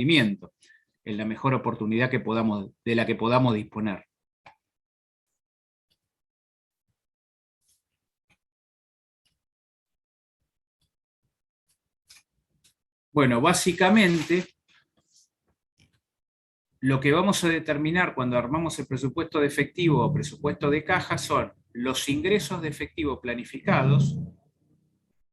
rendimiento, en la mejor oportunidad de la que podamos disponer. Bueno, básicamente, lo que vamos a determinar cuando armamos el presupuesto de efectivo o presupuesto de caja son los ingresos de efectivo planificados,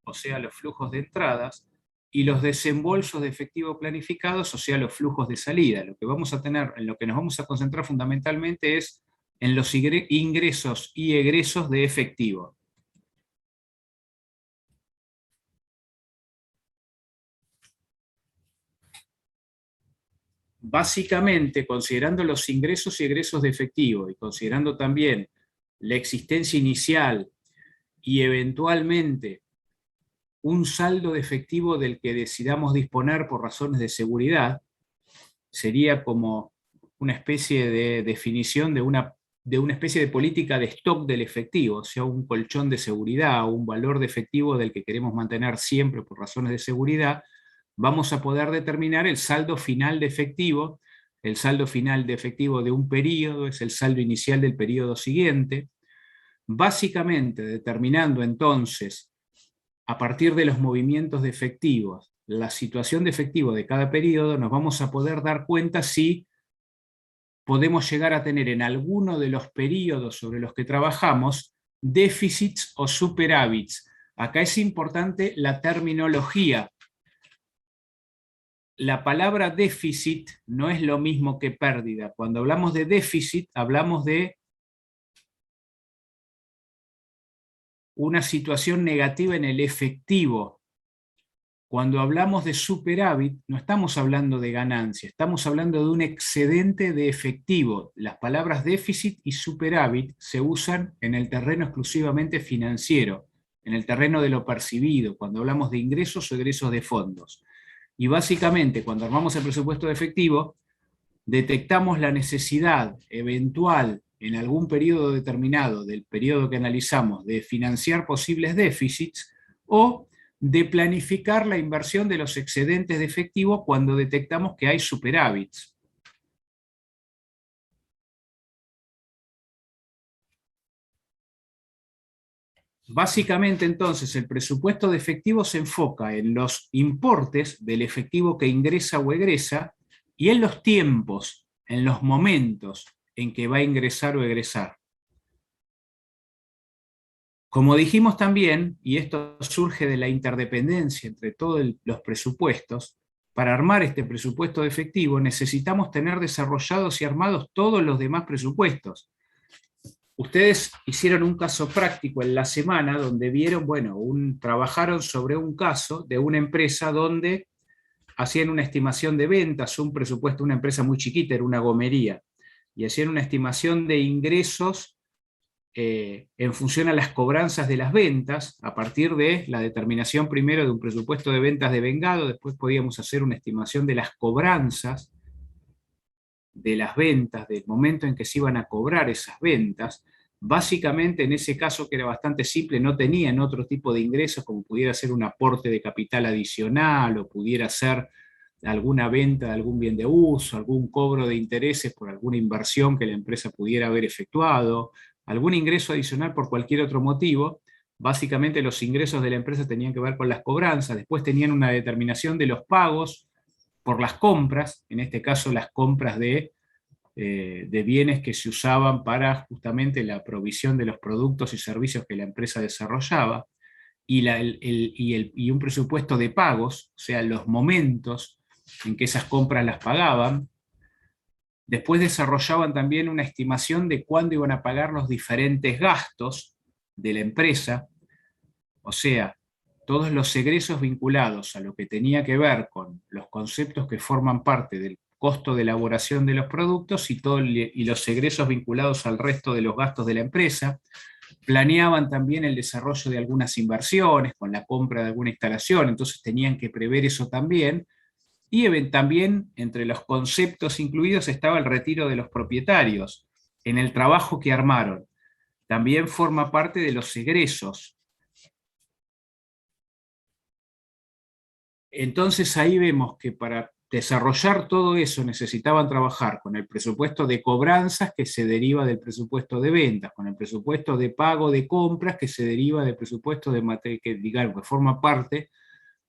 o sea, los flujos de entradas, y los desembolsos de efectivo planificados, o sea, los flujos de salida. Lo que vamos a tener, en lo que nos vamos a concentrar fundamentalmente es en los ingresos y egresos de efectivo. Básicamente, considerando los ingresos y egresos de efectivo y considerando también la existencia inicial y eventualmente un saldo de efectivo del que decidamos disponer por razones de seguridad, sería como una especie de definición de una especie de política de stock del efectivo, o sea, un colchón de seguridad o un valor de efectivo del que queremos mantener siempre por razones de seguridad. Vamos a poder determinar el saldo final de efectivo. El saldo final de efectivo de un periodo es el saldo inicial del periodo siguiente. Básicamente, determinando entonces, a partir de los movimientos de efectivos, la situación de efectivo de cada periodo, nos vamos a poder dar cuenta si podemos llegar a tener en alguno de los periodos sobre los que trabajamos déficits o superávits. Acá es importante la terminología. La palabra déficit no es lo mismo que pérdida. Cuando hablamos de déficit, hablamos de una situación negativa en el efectivo. Cuando hablamos de superávit, no estamos hablando de ganancia, estamos hablando de un excedente de efectivo. Las palabras déficit y superávit se usan en el terreno exclusivamente financiero, en el terreno de lo percibido, cuando hablamos de ingresos o egresos de fondos. Y básicamente, cuando armamos el presupuesto de efectivo, detectamos la necesidad eventual en algún periodo determinado del periodo que analizamos de financiar posibles déficits o de planificar la inversión de los excedentes de efectivo cuando detectamos que hay superávits. Básicamente, entonces, el presupuesto de efectivo se enfoca en los importes del efectivo que ingresa o egresa y en los tiempos, en los momentos en que va a ingresar o egresar. Como dijimos también, y esto surge de la interdependencia entre todos los presupuestos, para armar este presupuesto de efectivo necesitamos tener desarrollados y armados todos los demás presupuestos. Ustedes hicieron un caso práctico en la semana donde vieron, bueno, trabajaron sobre un caso de una empresa donde hacían una estimación de ventas, un presupuesto, una empresa muy chiquita, era una gomería, y hacían una estimación de ingresos en función a las cobranzas de las ventas, a partir de la determinación primero de un presupuesto de ventas de vengado, después podíamos hacer una estimación de las cobranzas de las ventas, del momento en que se iban a cobrar esas ventas. Básicamente, en ese caso, que era bastante simple, no tenían otro tipo de ingresos, como pudiera ser un aporte de capital adicional, o pudiera ser alguna venta de algún bien de uso, algún cobro de intereses por alguna inversión que la empresa pudiera haber efectuado, algún ingreso adicional por cualquier otro motivo. Básicamente los ingresos de la empresa tenían que ver con las cobranzas, después tenían una determinación de los pagos por las compras, en este caso las compras de bienes que se usaban para justamente la provisión de los productos y servicios que la empresa desarrollaba, y un presupuesto de pagos, o sea, los momentos en que esas compras las pagaban. Después desarrollaban también una estimación de cuándo iban a pagar los diferentes gastos de la empresa, o sea, todos los egresos vinculados a lo que tenía que ver con los conceptos que forman parte del costo de elaboración de los productos y los egresos vinculados al resto de los gastos de la empresa. Planeaban también el desarrollo de algunas inversiones con la compra de alguna instalación, entonces tenían que prever eso también. Y también entre los conceptos incluidos estaba el retiro de los propietarios en el trabajo que armaron. También forma parte de los egresos. Entonces ahí vemos que para desarrollar todo eso necesitaban trabajar con el presupuesto de cobranzas que se deriva del presupuesto de ventas, con el presupuesto de pago de compras que se deriva del presupuesto de que, digamos, que forma parte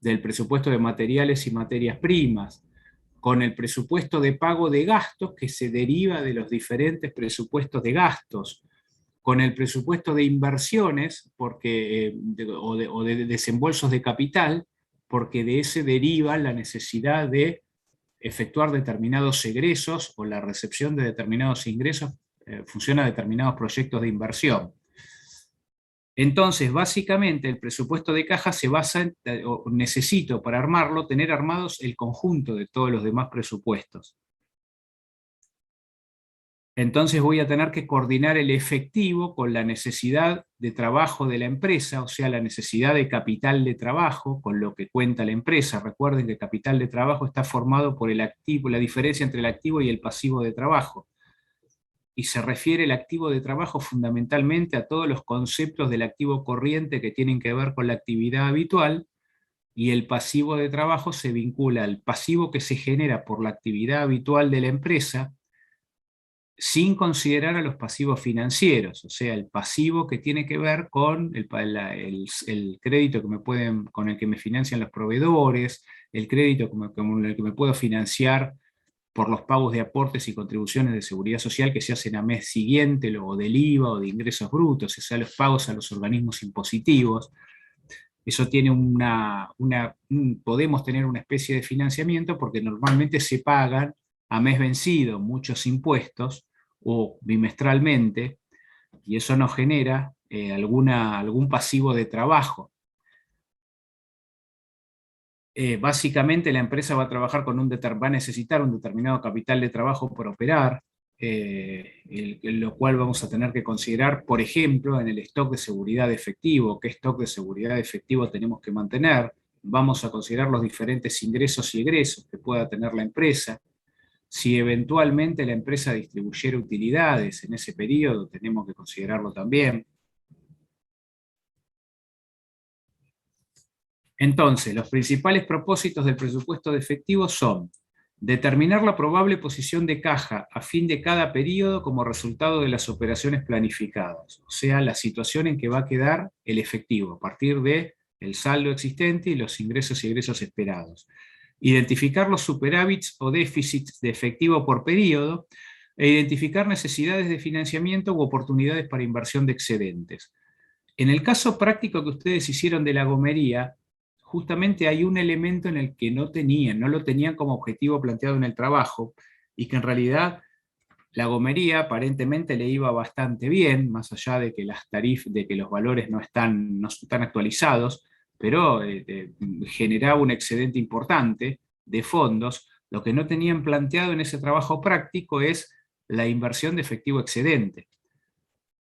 del presupuesto de materiales y materias primas, con el presupuesto de pago de gastos que se deriva de los diferentes presupuestos de gastos, con el presupuesto de inversiones o de desembolsos de capital, porque de ese deriva la necesidad de efectuar determinados egresos o la recepción de determinados ingresos funciona a determinados proyectos de inversión. Entonces, básicamente, el presupuesto de caja se basa en, o necesito para armarlo, tener armados el conjunto de todos los demás presupuestos. Entonces voy a tener que coordinar el efectivo con la necesidad de trabajo de la empresa, o sea, la necesidad de capital de trabajo con lo que cuenta la empresa. Recuerden que el capital de trabajo está formado por el activo, la diferencia entre el activo y el pasivo de trabajo. Y se refiere el activo de trabajo fundamentalmente a todos los conceptos del activo corriente que tienen que ver con la actividad habitual, y el pasivo de trabajo se vincula al pasivo que se genera por la actividad habitual de la empresa, sin considerar a los pasivos financieros, o sea, el pasivo que tiene que ver con el crédito que con el que me financian los proveedores, el crédito con el que me puedo financiar por los pagos de aportes y contribuciones de seguridad social que se hacen a mes siguiente, o del IVA o de ingresos brutos, o sea, los pagos a los organismos impositivos. Eso tiene podemos tener una especie de financiamiento porque normalmente se pagan a mes vencido muchos impuestos o bimestralmente, y eso nos genera algún pasivo de trabajo. Básicamente la empresa va a trabajar va a necesitar un determinado capital de trabajo por operar, lo cual vamos a tener que considerar, por ejemplo, en el stock de seguridad de efectivo, qué stock de seguridad de efectivo tenemos que mantener, vamos a considerar los diferentes ingresos y egresos que pueda tener la empresa. Si eventualmente la empresa distribuyera utilidades en ese periodo, tenemos que considerarlo también. Entonces, los principales propósitos del presupuesto de efectivo son: determinar la probable posición de caja a fin de cada periodo como resultado de las operaciones planificadas, o sea, la situación en que va a quedar el efectivo a partir del saldo existente y los ingresos y egresos esperados. Identificar los superávits o déficits de efectivo por periodo e identificar necesidades de financiamiento u oportunidades para inversión de excedentes. En el caso práctico que ustedes hicieron de la gomería, justamente hay un elemento en el que no lo tenían como objetivo planteado en el trabajo, y que en realidad la gomería aparentemente le iba bastante bien, más allá de que de que los valores no están actualizados, pero generaba un excedente importante de fondos. Lo que no tenían planteado en ese trabajo práctico es la inversión de efectivo excedente,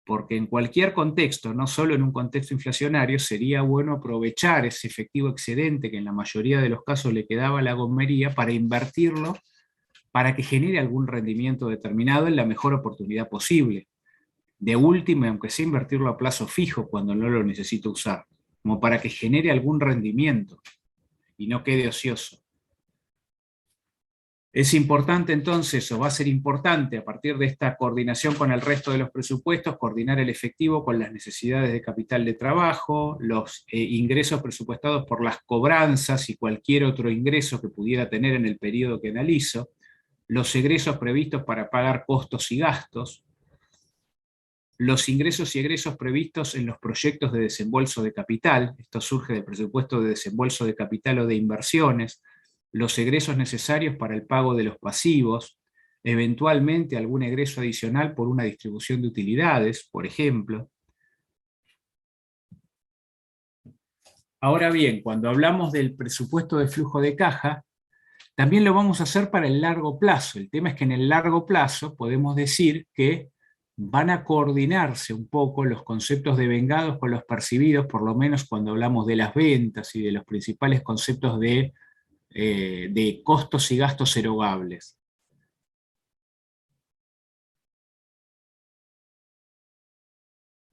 porque en cualquier contexto, no solo en un contexto inflacionario, sería bueno aprovechar ese efectivo excedente que en la mayoría de los casos le quedaba a la gomería para invertirlo, para que genere algún rendimiento determinado en la mejor oportunidad posible. De última, aunque sea invertirlo a plazo fijo cuando no lo necesito usar, como para que genere algún rendimiento y no quede ocioso. Es importante entonces, o va a ser importante a partir de esta coordinación con el resto de los presupuestos, coordinar el efectivo con las necesidades de capital de trabajo, los ingresos presupuestados por las cobranzas y cualquier otro ingreso que pudiera tener en el periodo que analizo, los egresos previstos para pagar costos y gastos, los ingresos y egresos previstos en los proyectos de desembolso de capital, esto surge del presupuesto de desembolso de capital o de inversiones, los egresos necesarios para el pago de los pasivos, eventualmente algún egreso adicional por una distribución de utilidades, por ejemplo. Ahora bien, cuando hablamos del presupuesto de flujo de caja, también lo vamos a hacer para el largo plazo. El tema es que en el largo plazo podemos decir que van a coordinarse un poco los conceptos de vengados con los percibidos, por lo menos cuando hablamos de las ventas y de los principales conceptos de costos y gastos erogables.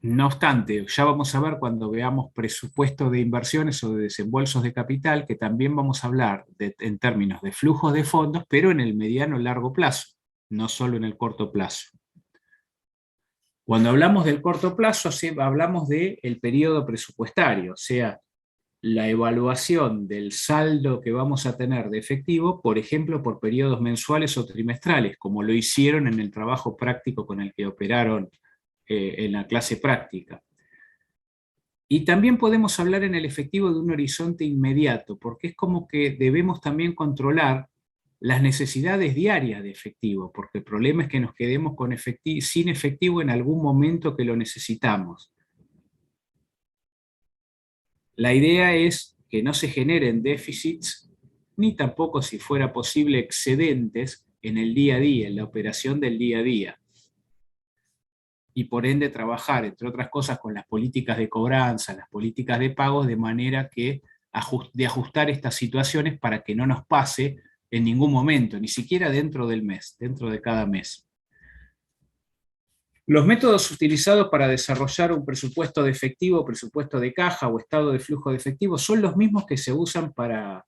No obstante, ya vamos a ver cuando veamos presupuestos de inversiones o de desembolsos de capital, que también vamos a hablar en términos de flujos de fondos, pero en el mediano y largo plazo, no solo en el corto plazo. Cuando hablamos del corto plazo, hablamos del periodo presupuestario, o sea, la evaluación del saldo que vamos a tener de efectivo, por ejemplo, por periodos mensuales o trimestrales, como lo hicieron en el trabajo práctico con el que operaron en la clase práctica. Y también podemos hablar en el efectivo de un horizonte inmediato, porque es como que debemos también controlar las necesidades diarias de efectivo, porque el problema es que nos quedemos sin efectivo en algún momento que lo necesitamos. La idea es que no se generen déficits, ni tampoco, si fuera posible, excedentes en el día a día, en la operación del día a día. Y por ende trabajar, entre otras cosas, con las políticas de cobranza, las políticas de pagos, de manera que de ajustar estas situaciones para que no nos pase en ningún momento, ni siquiera dentro del mes, dentro de cada mes. Los métodos utilizados para desarrollar un presupuesto de efectivo, presupuesto de caja o estado de flujo de efectivo son los mismos que se usan para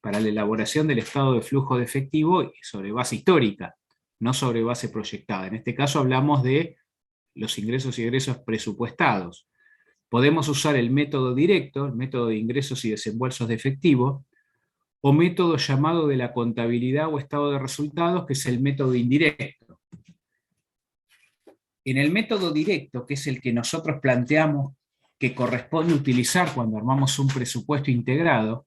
la elaboración del estado de flujo de efectivo sobre base histórica, no sobre base proyectada. En este caso hablamos de los ingresos y egresos presupuestados. Podemos usar el método directo, el método de ingresos y desembolsos de efectivo, o método llamado de la contabilidad o estado de resultados, que es el método indirecto. En el método directo, que es el que nosotros planteamos que corresponde utilizar cuando armamos un presupuesto integrado,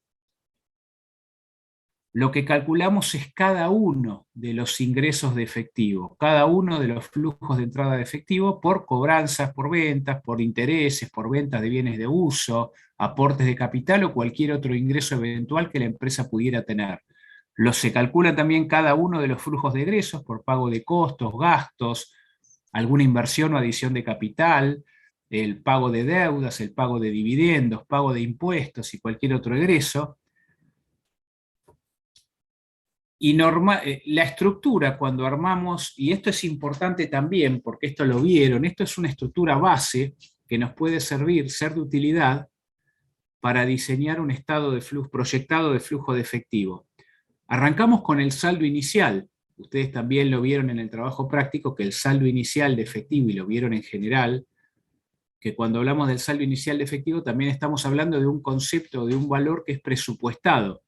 lo que calculamos es cada uno de los ingresos de efectivo, cada uno de los flujos de entrada de efectivo por cobranzas, por ventas, por intereses, por ventas de bienes de uso, aportes de capital o cualquier otro ingreso eventual que la empresa pudiera tener. Se calcula también cada uno de los flujos de egresos por pago de costos, gastos, alguna inversión o adición de capital, el pago de deudas, el pago de dividendos, pago de impuestos y cualquier otro egreso. Y la estructura cuando armamos, y esto es importante también porque esto lo vieron, esto es una estructura base que nos puede ser de utilidad para diseñar un estado de flujo proyectado de flujo de efectivo. Arrancamos con el saldo inicial. Ustedes también lo vieron en el trabajo práctico, que el saldo inicial de efectivo, y lo vieron en general, que cuando hablamos del saldo inicial de efectivo también estamos hablando de un concepto, de un valor que es presupuestado,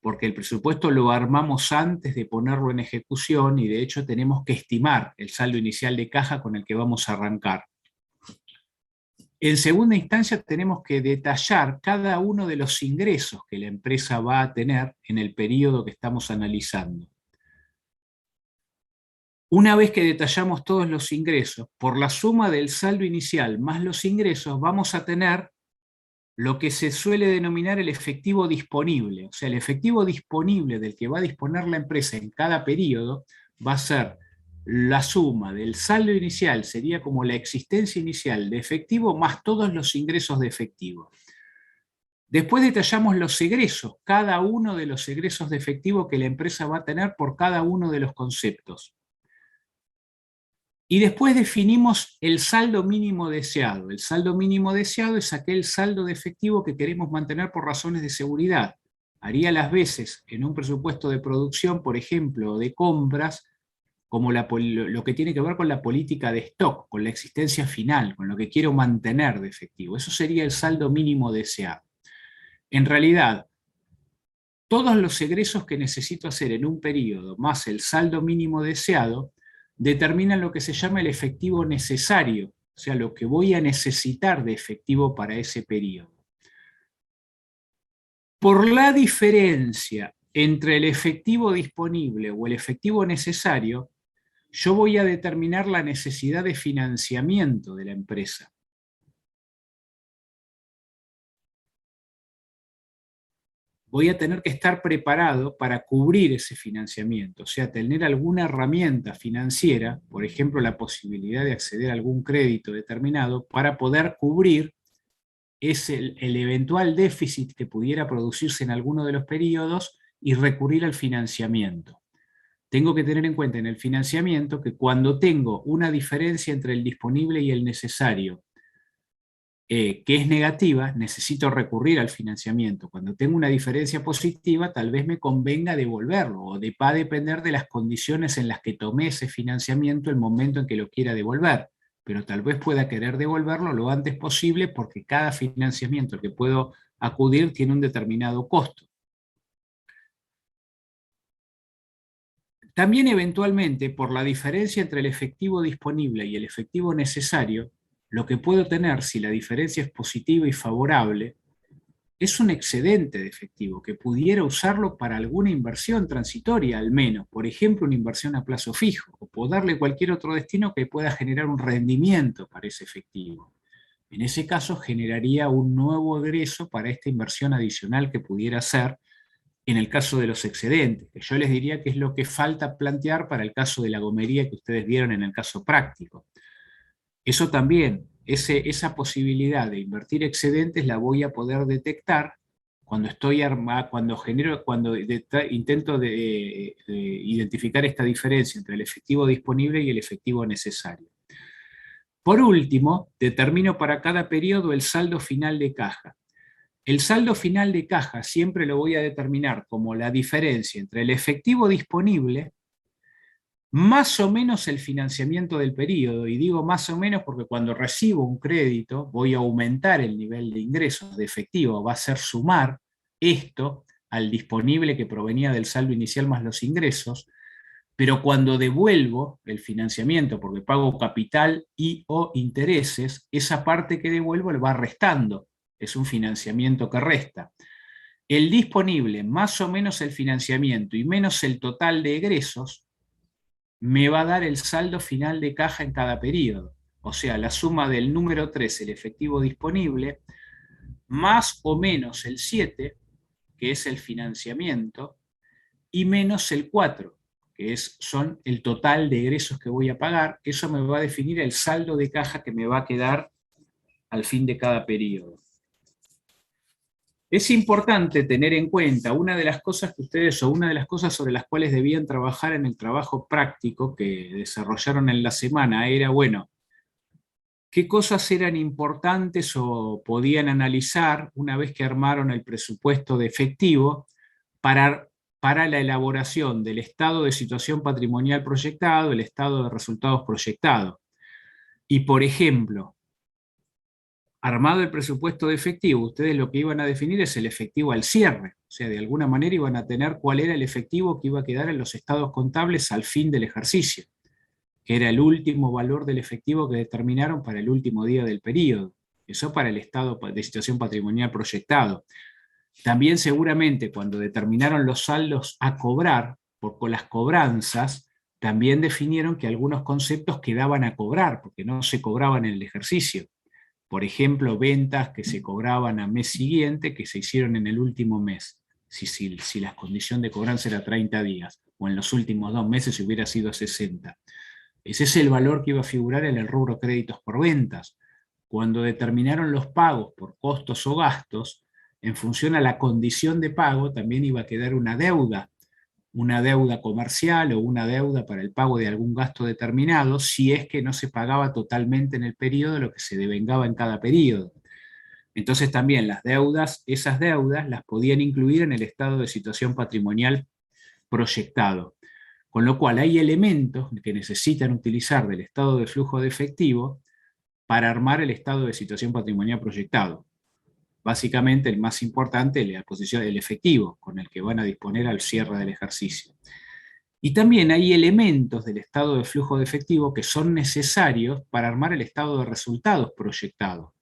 porque el presupuesto lo armamos antes de ponerlo en ejecución y de hecho tenemos que estimar el saldo inicial de caja con el que vamos a arrancar. En segunda instancia tenemos que detallar cada uno de los ingresos que la empresa va a tener en el periodo que estamos analizando. Una vez que detallamos todos los ingresos, por la suma del saldo inicial más los ingresos, vamos a tener lo que se suele denominar el efectivo disponible. O sea, el efectivo disponible del que va a disponer la empresa en cada periodo va a ser la suma del saldo inicial, sería como la existencia inicial de efectivo más todos los ingresos de efectivo. Después detallamos los egresos, cada uno de los egresos de efectivo que la empresa va a tener por cada uno de los conceptos. Y después definimos el saldo mínimo deseado. El saldo mínimo deseado es aquel saldo de efectivo que queremos mantener por razones de seguridad. Haría las veces en un presupuesto de producción, por ejemplo, de compras, como lo que tiene que ver con la política de stock, con la existencia final, con lo que quiero mantener de efectivo. Eso sería el saldo mínimo deseado. En realidad, todos los egresos que necesito hacer en un periodo, más el saldo mínimo deseado, determinan lo que se llama el efectivo necesario, o sea, lo que voy a necesitar de efectivo para ese periodo. Por la diferencia entre el efectivo disponible o el efectivo necesario, yo voy a determinar la necesidad de financiamiento de la empresa. Voy a tener que estar preparado para cubrir ese financiamiento, o sea, tener alguna herramienta financiera, por ejemplo, la posibilidad de acceder a algún crédito determinado, para poder cubrir el eventual déficit que pudiera producirse en alguno de los periodos y recurrir al financiamiento. tengo que tener en cuenta en el financiamiento que cuando tengo una diferencia entre el disponible y el necesario, que es negativa, necesito recurrir al financiamiento. Cuando tengo una diferencia positiva, tal vez me convenga devolverlo, o va a depender de las condiciones en las que tomé ese financiamiento el momento en que lo quiera devolver, pero tal vez pueda querer devolverlo lo antes posible porque cada financiamiento al que puedo acudir tiene un determinado costo. También eventualmente, por la diferencia entre el efectivo disponible y el efectivo necesario, lo que puedo tener, si la diferencia es positiva y favorable, es un excedente de efectivo que pudiera usarlo para alguna inversión transitoria al menos, por ejemplo una inversión a plazo fijo, o puedo darle cualquier otro destino que pueda generar un rendimiento para ese efectivo. En ese caso generaría un nuevo egreso para esta inversión adicional que pudiera hacer en el caso de los excedentes, que yo les diría que es lo que falta plantear para el caso de la gomería que ustedes vieron en el caso práctico. Eso también, esa posibilidad de invertir excedentes la voy a poder detectar cuando estoy armado, cuando intento de identificar esta diferencia entre el efectivo disponible y el efectivo necesario. Por último, determino para cada periodo el saldo final de caja. El saldo final de caja siempre lo voy a determinar como la diferencia entre el efectivo disponible más o menos el financiamiento del periodo, y digo más o menos porque cuando recibo un crédito voy a aumentar el nivel de ingresos de efectivo, va a ser sumar esto al disponible que provenía del saldo inicial más los ingresos, pero cuando devuelvo el financiamiento porque pago capital y o intereses, esa parte que devuelvo le va restando, es un financiamiento que resta. El disponible más o menos el financiamiento y menos el total de egresos me va a dar el saldo final de caja en cada periodo. O sea, la suma del número 3, el efectivo disponible, más o menos el 7, que es el financiamiento, y menos el 4, que son el total de egresos que voy a pagar. Eso me va a definir el saldo de caja que me va a quedar al fin de cada periodo. Es importante tener en cuenta una de las cosas que ustedes, o una de las cosas sobre las cuales debían trabajar en el trabajo práctico que desarrollaron en la semana, era, bueno, qué cosas eran importantes o podían analizar una vez que armaron el presupuesto de efectivo para la elaboración del estado de situación patrimonial proyectado, el estado de resultados proyectado. Y, por ejemplo, armado el presupuesto de efectivo, ustedes lo que iban a definir es el efectivo al cierre. O sea, de alguna manera iban a tener cuál era el efectivo que iba a quedar en los estados contables al fin del ejercicio, que era el último valor del efectivo que determinaron para el último día del periodo. Eso para el estado de situación patrimonial proyectado. También seguramente cuando determinaron los saldos a cobrar, con las cobranzas, también definieron que algunos conceptos quedaban a cobrar, porque no se cobraban en el ejercicio. Por ejemplo, ventas que se cobraban a mes siguiente, que se hicieron en el último mes, si la condición de cobranza era 30 días, o en los últimos 2 meses si hubiera sido 60. Ese es el valor que iba a figurar en el rubro créditos por ventas. Cuando determinaron los pagos por costos o gastos, en función a la condición de pago, también iba a quedar una deuda comercial o una deuda para el pago de algún gasto determinado, si es que no se pagaba totalmente en el periodo lo que se devengaba en cada periodo. Entonces también esas deudas las podían incluir en el estado de situación patrimonial proyectado. Con lo cual hay elementos que necesitan utilizar del estado de flujo de efectivo para armar el estado de situación patrimonial proyectado. Básicamente el más importante, la posición del efectivo, con el que van a disponer al cierre del ejercicio. Y también hay elementos del estado de flujo de efectivo que son necesarios para armar el estado de resultados proyectado.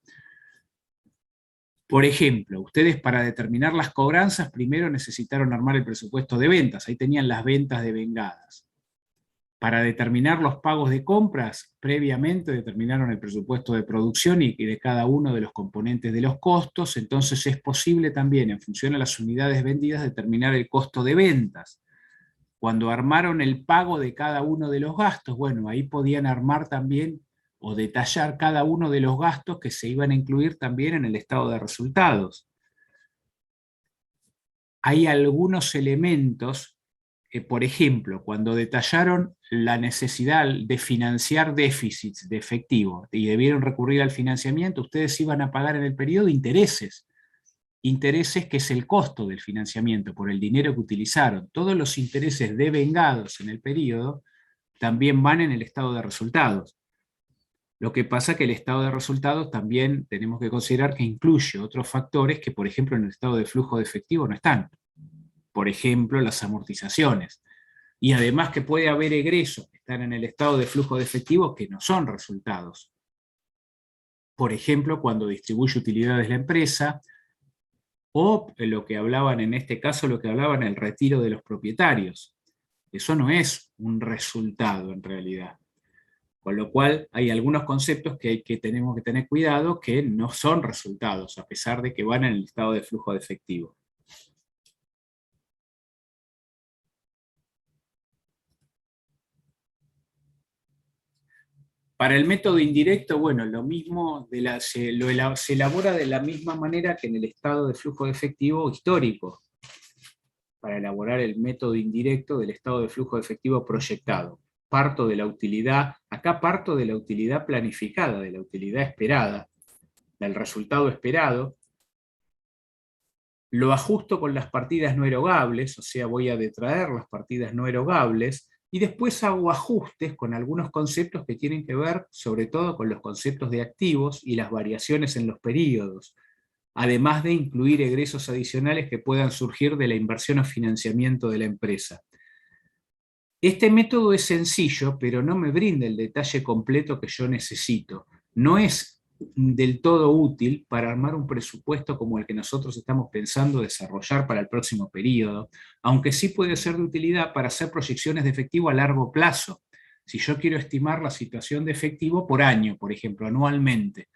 Por ejemplo, ustedes para determinar las cobranzas primero necesitaron armar el presupuesto de ventas, ahí tenían las ventas devengadas. Para determinar los pagos de compras, previamente determinaron el presupuesto de producción y de cada uno de los componentes de los costos, entonces es posible también, en función a las unidades vendidas, determinar el costo de ventas. Cuando armaron el pago de cada uno de los gastos, bueno, ahí podían armar también o detallar cada uno de los gastos que se iban a incluir también en el estado de resultados. Hay algunos elementos por ejemplo, cuando detallaron la necesidad de financiar déficits de efectivo y debieron recurrir al financiamiento, ustedes iban a pagar en el periodo intereses. Intereses que es el costo del financiamiento por el dinero que utilizaron. Todos los intereses devengados en el periodo también van en el estado de resultados. Lo que pasa es que el estado de resultados también tenemos que considerar que incluye otros factores que, por ejemplo, en el estado de flujo de efectivo no están. Por ejemplo, las amortizaciones. Y además que puede haber egresos que están en el estado de flujo de efectivo que no son resultados. Por ejemplo, cuando distribuye utilidades la empresa, o lo que hablaban en este caso, lo que hablaban el retiro de los propietarios. Eso no es un resultado en realidad. Con lo cual hay algunos conceptos que tenemos que tener cuidado que no son resultados, a pesar de que van en el estado de flujo de efectivo. Para el método indirecto, bueno, lo mismo se elabora de la misma manera que en el estado de flujo de efectivo histórico, para elaborar el método indirecto del estado de flujo de efectivo proyectado. Parto de la utilidad, acá parto de la utilidad planificada, de la utilidad esperada, del resultado esperado, lo ajusto con las partidas no erogables, o sea, voy a detraer las partidas no erogables, y después hago ajustes con algunos conceptos que tienen que ver sobre todo con los conceptos de activos y las variaciones en los periodos, además de incluir egresos adicionales que puedan surgir de la inversión o financiamiento de la empresa. Este método es sencillo, pero no me brinda el detalle completo que yo necesito. No es del todo útil para armar un presupuesto como el que nosotros estamos pensando desarrollar para el próximo periodo, aunque sí puede ser de utilidad para hacer proyecciones de efectivo a largo plazo. Si yo quiero estimar la situación de efectivo por año, por ejemplo, anualmente,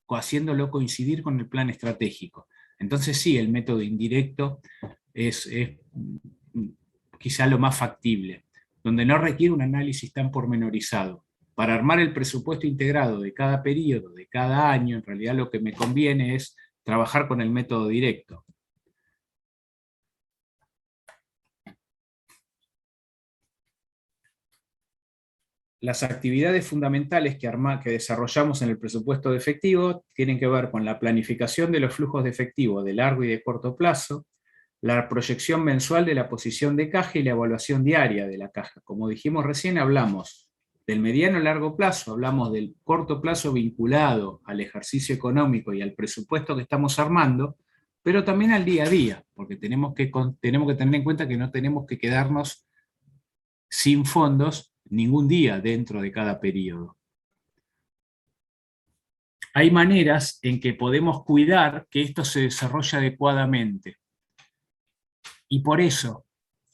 haciéndolo coincidir con el plan estratégico. Entonces sí, el método indirecto es quizá lo más factible, donde no requiere un análisis tan pormenorizado. Para armar el presupuesto integrado de cada periodo, de cada año, en realidad lo que me conviene es trabajar con el método directo. Las actividades fundamentales que desarrollamos en el presupuesto de efectivo tienen que ver con la planificación de los flujos de efectivo de largo y de corto plazo, la proyección mensual de la posición de caja y la evaluación diaria de la caja. Como dijimos recién, hablamos del mediano y largo plazo, hablamos del corto plazo vinculado al ejercicio económico y al presupuesto que estamos armando, pero también al día a día, porque tenemos que tener en cuenta que no tenemos que quedarnos sin fondos ningún día dentro de cada periodo. Hay maneras en que podemos cuidar que esto se desarrolle adecuadamente. Y por eso,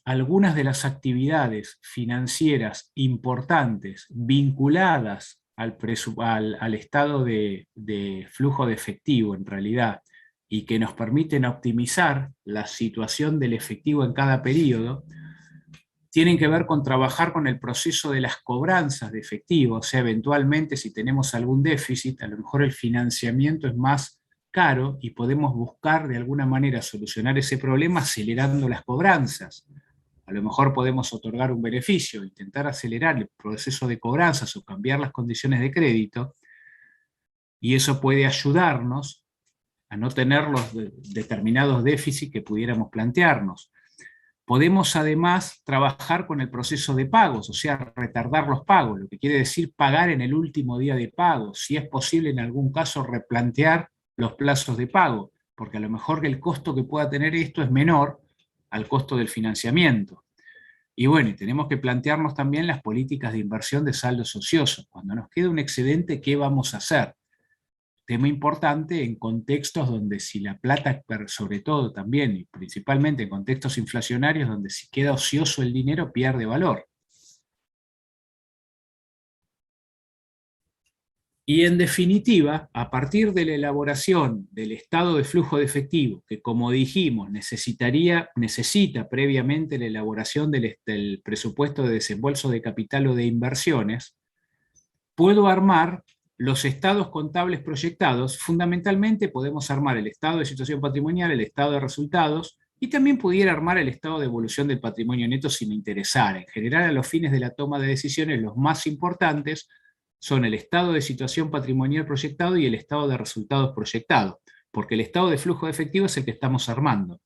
algunas de las actividades financieras importantes vinculadas al estado de flujo de efectivo en realidad, y que nos permiten optimizar la situación del efectivo en cada periodo, tienen que ver con trabajar con el proceso de las cobranzas de efectivo, o sea, eventualmente si tenemos algún déficit, a lo mejor el financiamiento es más caro y podemos buscar de alguna manera solucionar ese problema acelerando las cobranzas. A lo mejor podemos otorgar un beneficio, intentar acelerar el proceso de cobranzas o cambiar las condiciones de crédito, y eso puede ayudarnos a no tener los determinados déficits que pudiéramos plantearnos. Podemos además trabajar con el proceso de pagos, o sea, retardar los pagos, lo que quiere decir pagar en el último día de pago, si es posible en algún caso replantear los plazos de pago, porque a lo mejor el costo que pueda tener esto es menor al costo del financiamiento. Y bueno, tenemos que plantearnos también las políticas de inversión de saldos ociosos. Cuando nos queda un excedente, ¿qué vamos a hacer? Tema importante en contextos donde si la plata, sobre todo también, y principalmente en contextos inflacionarios, donde si queda ocioso el dinero pierde valor. Y en definitiva, a partir de la elaboración del estado de flujo de efectivo, que como dijimos necesita previamente la elaboración del presupuesto de desembolso de capital o de inversiones, puedo armar los estados contables proyectados. Fundamentalmente podemos armar el estado de situación patrimonial, el estado de resultados y también pudiera armar el estado de evolución del patrimonio neto si me interesara. En general, a los fines de la toma de decisiones, los más importantes son el estado de situación patrimonial proyectado y el estado de resultados proyectado, porque el estado de flujo de efectivo es el que estamos armando.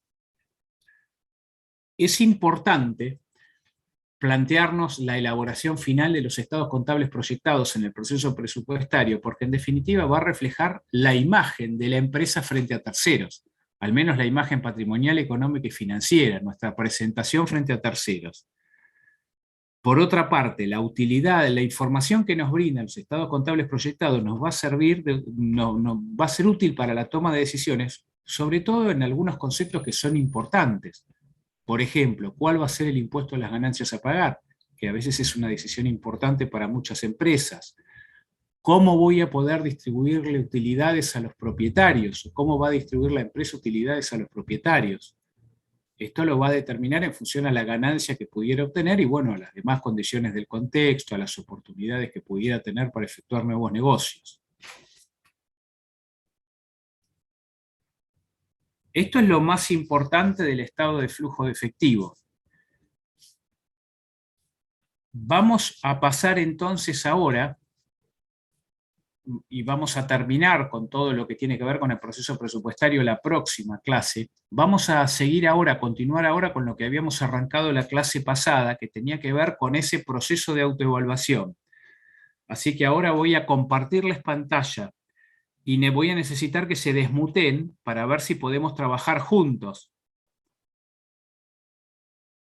Es importante plantearnos la elaboración final de los estados contables proyectados en el proceso presupuestario, porque en definitiva va a reflejar la imagen de la empresa frente a terceros, al menos la imagen patrimonial, económica y financiera, nuestra presentación frente a terceros. Por otra parte, la utilidad de la información que nos brindan los estados contables proyectados nos va a servir, va a ser útil para la toma de decisiones, sobre todo en algunos conceptos que son importantes. Por ejemplo, ¿cuál va a ser el impuesto a las ganancias a pagar? Que a veces es una decisión importante para muchas empresas. ¿Cómo voy a poder distribuirle utilidades a los propietarios? ¿Cómo va a distribuir la empresa utilidades a los propietarios? Esto lo va a determinar en función a la ganancia que pudiera obtener y, bueno, a las demás condiciones del contexto, a las oportunidades que pudiera tener para efectuar nuevos negocios. Esto es lo más importante del estado de flujo de efectivo. Vamos a pasar entonces ahora, y vamos a terminar con todo lo que tiene que ver con el proceso presupuestario la próxima clase. Vamos a seguir ahora, continuar ahora con lo que habíamos arrancado la clase pasada, que tenía que ver con ese proceso de autoevaluación. Así que ahora voy a compartirles pantalla y voy a necesitar que se desmuten para ver si podemos trabajar juntos,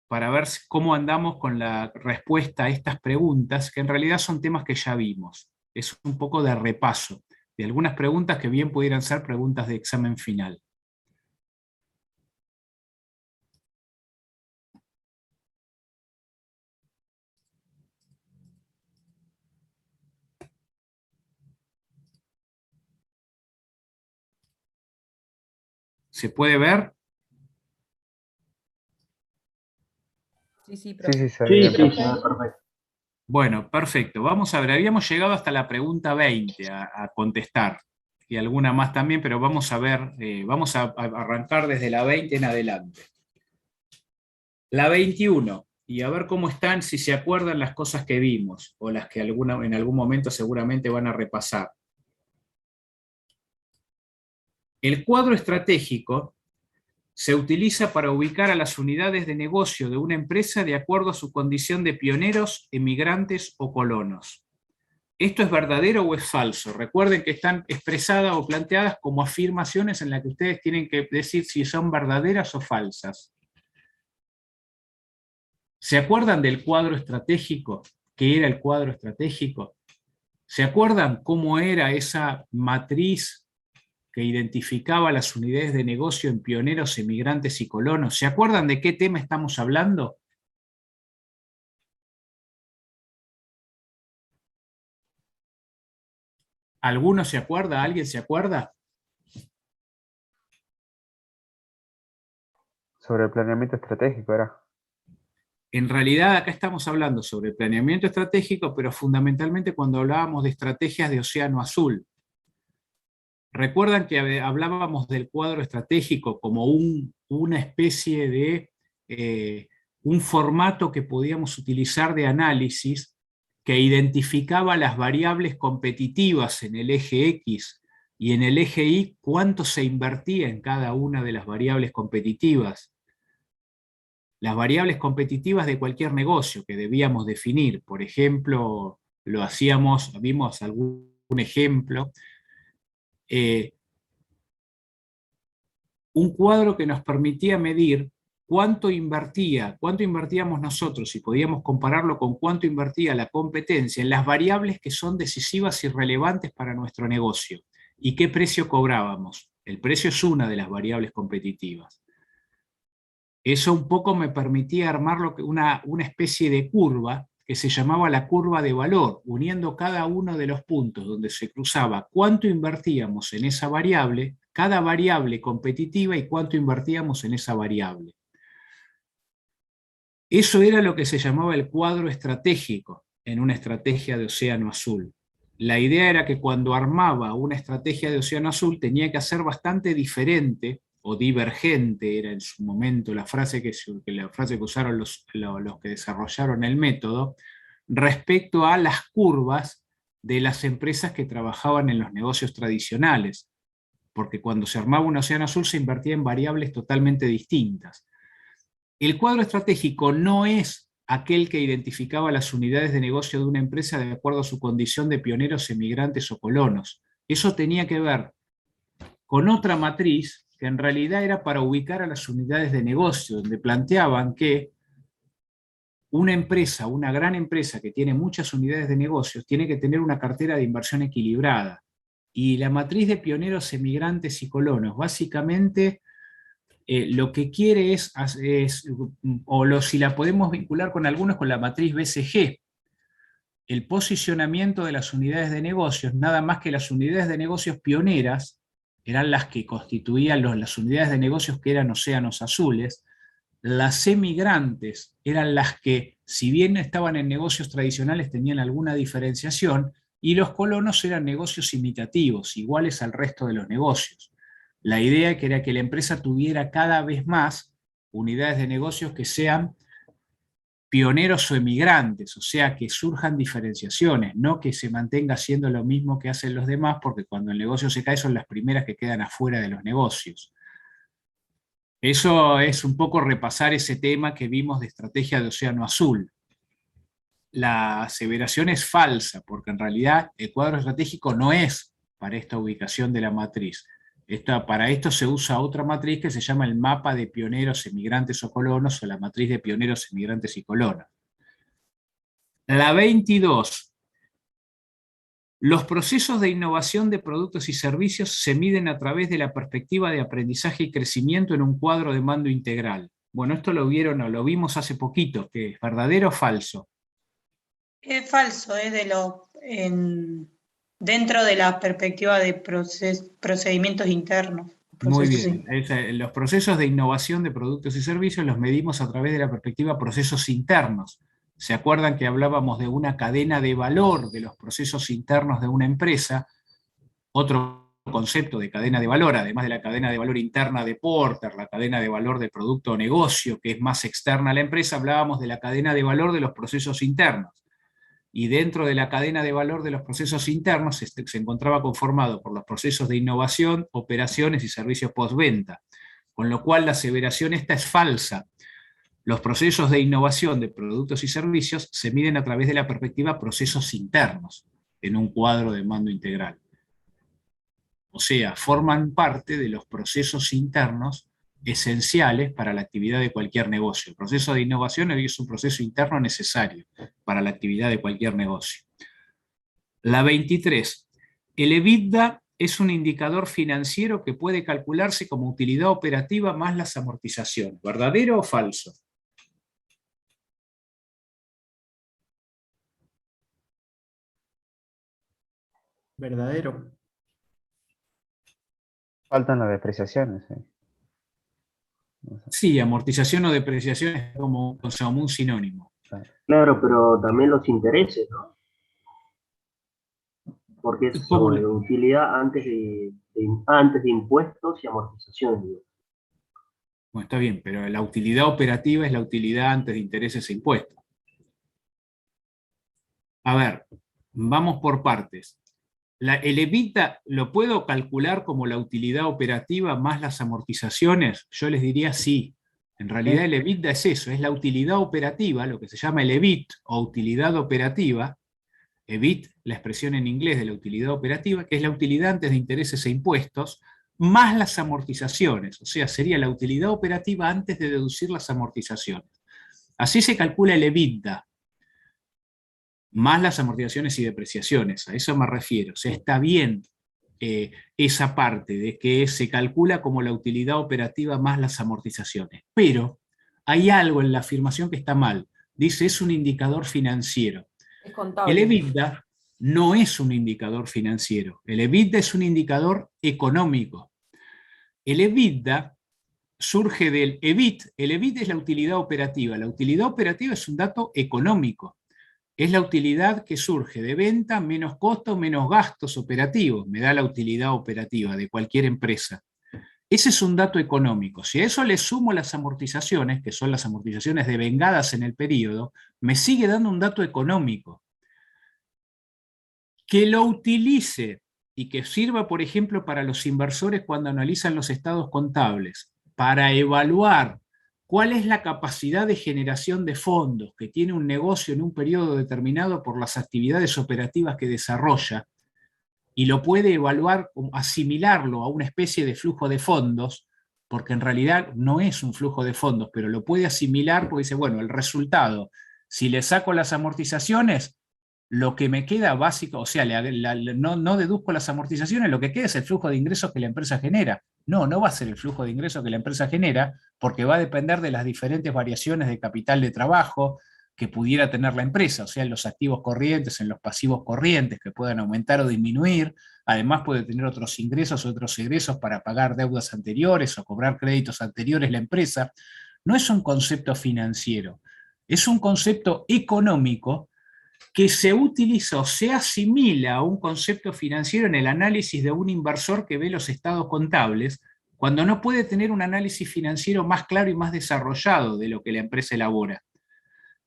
para ver cómo andamos con la respuesta a estas preguntas, que en realidad son temas que ya vimos. Es un poco de repaso de algunas preguntas que bien pudieran ser preguntas de examen final. ¿Se puede ver? Sí, Sí, profe. se ve bien, Sí, profe. perfecto. Bueno, perfecto. Vamos a ver, habíamos llegado hasta la pregunta 20 a contestar, y alguna más también, pero vamos a ver, vamos a arrancar desde la 20 en adelante. La 21, y a ver cómo están, si se acuerdan las cosas que vimos, o las que en algún momento seguramente van a repasar. El cuadro estratégico se utiliza para ubicar a las unidades de negocio de una empresa de acuerdo a su condición de pioneros, emigrantes o colonos. ¿Esto es verdadero o es falso? Recuerden que están expresadas o planteadas como afirmaciones en las que ustedes tienen que decir si son verdaderas o falsas. ¿Se acuerdan del cuadro estratégico? ¿Qué era el cuadro estratégico? ¿Se acuerdan cómo era esa matriz que identificaba las unidades de negocio en pioneros, emigrantes y colonos? ¿Se acuerdan de qué tema estamos hablando? ¿Alguno se acuerda? ¿Alguien se acuerda? Sobre el planeamiento estratégico era. En realidad acá estamos hablando sobre planeamiento estratégico, pero fundamentalmente cuando hablábamos de estrategias de océano azul. Recuerdan que hablábamos del cuadro estratégico como una especie de un formato que podíamos utilizar de análisis que identificaba las variables competitivas en el eje X y en el eje Y cuánto se invertía en cada una de las variables competitivas. Las variables competitivas de cualquier negocio que debíamos definir. Por ejemplo, vimos algún ejemplo, un cuadro que nos permitía medir cuánto invertíamos nosotros y podíamos compararlo con cuánto invertía la competencia en las variables que son decisivas y relevantes para nuestro negocio y qué precio cobrábamos. El precio es una de las variables competitivas. Eso un poco me permitía armar una especie de curva que se llamaba la curva de valor, uniendo cada uno de los puntos donde se cruzaba cuánto invertíamos en esa variable, cada variable competitiva y cuánto invertíamos en esa variable. Eso era lo que se llamaba el cuadro estratégico en una estrategia de océano azul. La idea era que cuando armaba una estrategia de océano azul tenía que hacer bastante diferente o divergente era en su momento la frase que usaron los que desarrollaron el método, respecto a las curvas de las empresas que trabajaban en los negocios tradicionales, porque cuando se armaba un océano azul se invertía en variables totalmente distintas. El cuadro estratégico no es aquel que identificaba las unidades de negocio de una empresa de acuerdo a su condición de pioneros, emigrantes o colonos. Eso tenía que ver con otra matriz que en realidad era para ubicar a las unidades de negocio, donde planteaban que una empresa, una gran empresa que tiene muchas unidades de negocios, tiene que tener una cartera de inversión equilibrada. Y la matriz de pioneros, emigrantes y colonos, básicamente lo que quiere si la podemos vincular con algunos, con la matriz BCG, el posicionamiento de las unidades de negocios, nada más que las unidades de negocios pioneras, eran las que constituían las unidades de negocios que eran océanos azules. Las emigrantes eran las que, si bien estaban en negocios tradicionales, tenían alguna diferenciación, y los colonos eran negocios imitativos, iguales al resto de los negocios. La idea era que la empresa tuviera cada vez más unidades de negocios que sean pioneros o emigrantes, o sea, que surjan diferenciaciones, no que se mantenga haciendo lo mismo que hacen los demás, porque cuando el negocio se cae son las primeras que quedan afuera de los negocios. Eso es un poco repasar ese tema que vimos de estrategia de océano azul. La aseveración es falsa, porque en realidad el cuadro estratégico no es para esta ubicación de la matriz. Para esto se usa otra matriz que se llama el mapa de pioneros, emigrantes o colonos, o la matriz de pioneros, emigrantes y colonos. La 22. Los procesos de innovación de productos y servicios se miden a través de la perspectiva de aprendizaje y crecimiento en un cuadro de mando integral. Bueno, esto lo vimos hace poquito, que es verdadero o falso. Es falso, es dentro de la perspectiva de procedimientos internos. Muy bien. Los procesos de innovación de productos y servicios los medimos a través de la perspectiva procesos internos. ¿Se acuerdan que hablábamos de una cadena de valor de los procesos internos de una empresa? Otro concepto de cadena de valor, además de la cadena de valor interna de Porter, la cadena de valor de producto o negocio, que es más externa a la empresa, hablábamos de la cadena de valor de los procesos internos. Y dentro de la cadena de valor de los procesos internos se encontraba conformado por los procesos de innovación, operaciones y servicios postventa. Con lo cual la aseveración esta es falsa. Los procesos de innovación de productos y servicios se miden a través de la perspectiva procesos internos en un cuadro de mando integral. O sea, forman parte de los procesos internos esenciales para la actividad de cualquier negocio. El proceso de innovación es un proceso interno necesario para la actividad de cualquier negocio. La 23. El EBITDA es un indicador financiero que puede calcularse como utilidad operativa más las amortizaciones. ¿Verdadero o falso? Verdadero. Faltan las depreciaciones. Sí, amortización o depreciación es como un sinónimo. Claro, pero también los intereses, ¿no? Porque es sobre utilidad antes de impuestos y amortizaciones, digo. Bueno, está bien, pero la utilidad operativa es la utilidad antes de intereses e impuestos. A ver, vamos por partes. ¿El EBITDA lo puedo calcular como la utilidad operativa más las amortizaciones? Yo les diría sí. En realidad el EBITDA es eso, es la utilidad operativa, lo que se llama el EBIT o utilidad operativa. EBIT, la expresión en inglés de la utilidad operativa, que es la utilidad antes de intereses e impuestos, más las amortizaciones. O sea, sería la utilidad operativa antes de deducir las amortizaciones. Así se calcula el EBITDA, más las amortizaciones y depreciaciones, a eso me refiero. O sea, está bien esa parte de que se calcula como la utilidad operativa más las amortizaciones, pero hay algo en la afirmación que está mal. Dice, es un indicador financiero. Es contable. El EBITDA no es un indicador financiero, el EBITDA es un indicador económico. El EBITDA surge del EBIT, el EBIT es la utilidad operativa es un dato económico. Es la utilidad que surge de venta menos costos, menos gastos operativos. Me da la utilidad operativa de cualquier empresa. Ese es un dato económico. Si a eso le sumo las amortizaciones, que son las amortizaciones devengadas en el periodo, me sigue dando un dato económico. Que lo utilice y que sirva, por ejemplo, para los inversores cuando analizan los estados contables, para evaluar cuál es la capacidad de generación de fondos que tiene un negocio en un periodo determinado por las actividades operativas que desarrolla, y lo puede evaluar, asimilarlo a una especie de flujo de fondos, porque en realidad no es un flujo de fondos, pero lo puede asimilar porque dice, bueno, el resultado, si le saco las amortizaciones, lo que me queda básico, o sea, no deduzco las amortizaciones, lo que queda es el flujo de ingresos que la empresa genera. No, no va a ser el flujo de ingresos que la empresa genera, porque va a depender de las diferentes variaciones de capital de trabajo que pudiera tener la empresa, o sea, en los activos corrientes, en los pasivos corrientes que puedan aumentar o disminuir. Además puede tener otros ingresos, otros egresos para pagar deudas anteriores o cobrar créditos anteriores la empresa. No es un concepto financiero, es un concepto económico que se utiliza o se asimila a un concepto financiero en el análisis de un inversor que ve los estados contables, cuando no puede tener un análisis financiero más claro y más desarrollado de lo que la empresa elabora,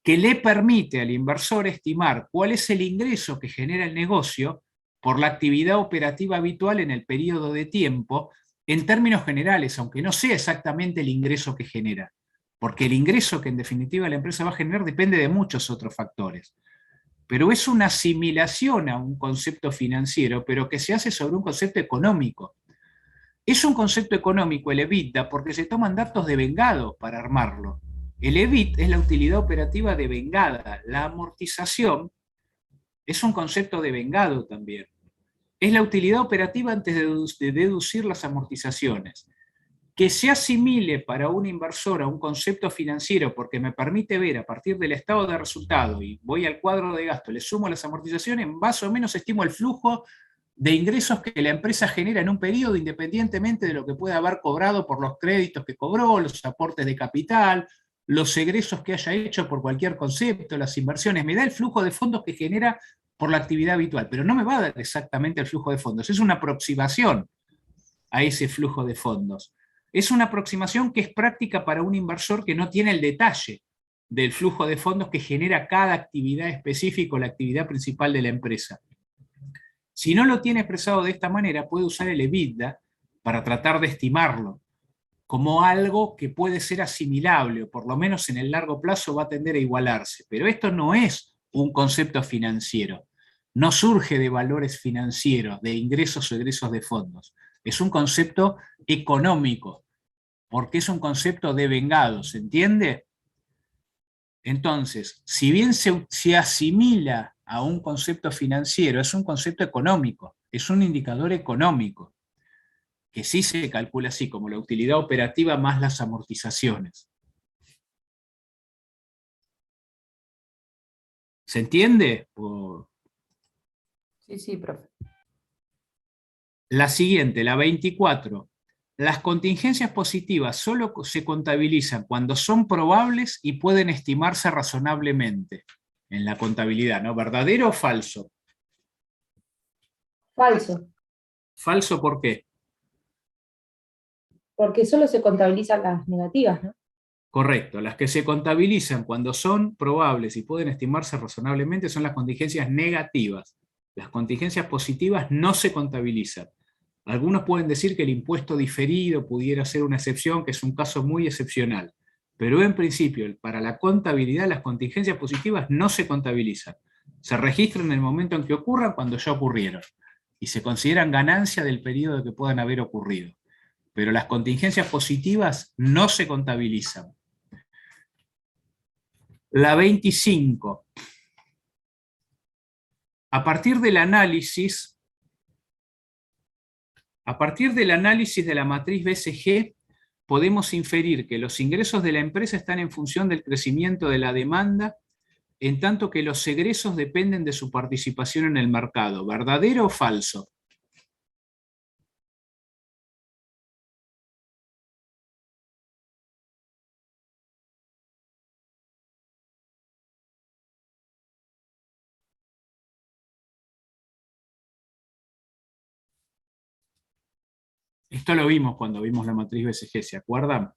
que le permite al inversor estimar cuál es el ingreso que genera el negocio por la actividad operativa habitual en el periodo de tiempo, en términos generales, aunque no sea exactamente el ingreso que genera, porque el ingreso que en definitiva la empresa va a generar depende de muchos otros factores. Pero es una asimilación a un concepto financiero, pero que se hace sobre un concepto económico. Es un concepto económico el EBITDA porque se toman datos devengados para armarlo. El EBIT es la utilidad operativa devengada. La amortización es un concepto devengado también. Es la utilidad operativa antes de deducir las amortizaciones. Que se asimile para un inversor a un concepto financiero porque me permite ver a partir del estado de resultado y voy al cuadro de gasto, le sumo las amortizaciones, más o menos estimo el flujo de ingresos que la empresa genera en un periodo, independientemente de lo que pueda haber cobrado por los créditos que cobró, los aportes de capital, los egresos que haya hecho por cualquier concepto, las inversiones. Me da el flujo de fondos que genera por la actividad habitual, pero no me va a dar exactamente el flujo de fondos. Es una aproximación a ese flujo de fondos. Es una aproximación que es práctica para un inversor que no tiene el detalle del flujo de fondos que genera cada actividad específica, la actividad principal de la empresa. Si no lo tiene expresado de esta manera, puede usar el EBITDA para tratar de estimarlo como algo que puede ser asimilable, o por lo menos en el largo plazo va a tender a igualarse. Pero esto no es un concepto financiero, no surge de valores financieros, de ingresos o egresos de fondos. Es un concepto económico, porque es un concepto devengado, ¿se entiende? Entonces, si bien se asimila a un concepto financiero, es un concepto económico, es un indicador económico, que sí se calcula así, como la utilidad operativa más las amortizaciones. ¿Se entiende? Sí, sí, profe. La siguiente, la 24. Las contingencias positivas solo se contabilizan cuando son probables y pueden estimarse razonablemente en la contabilidad, ¿no? ¿Verdadero o falso? Falso, ¿Falso por qué? porque solo se contabilizan las negativas, ¿no? Correcto. Las que se contabilizan cuando son probables y pueden estimarse razonablemente son las contingencias negativas. Las contingencias positivas no se contabilizan. Algunos pueden decir que el impuesto diferido pudiera ser una excepción, que es un caso muy excepcional. Pero en principio, para la contabilidad, las contingencias positivas no se contabilizan. Se registran en el momento en que ocurran cuando ya ocurrieron. Y se consideran ganancia del periodo que puedan haber ocurrido. Pero las contingencias positivas no se contabilizan. La 25. A partir del análisis, de la matriz BCG, podemos inferir que los ingresos de la empresa están en función del crecimiento de la demanda, en tanto que los egresos dependen de su participación en el mercado. ¿Verdadero o falso? Esto lo vimos cuando vimos la matriz BCG, ¿se acuerdan?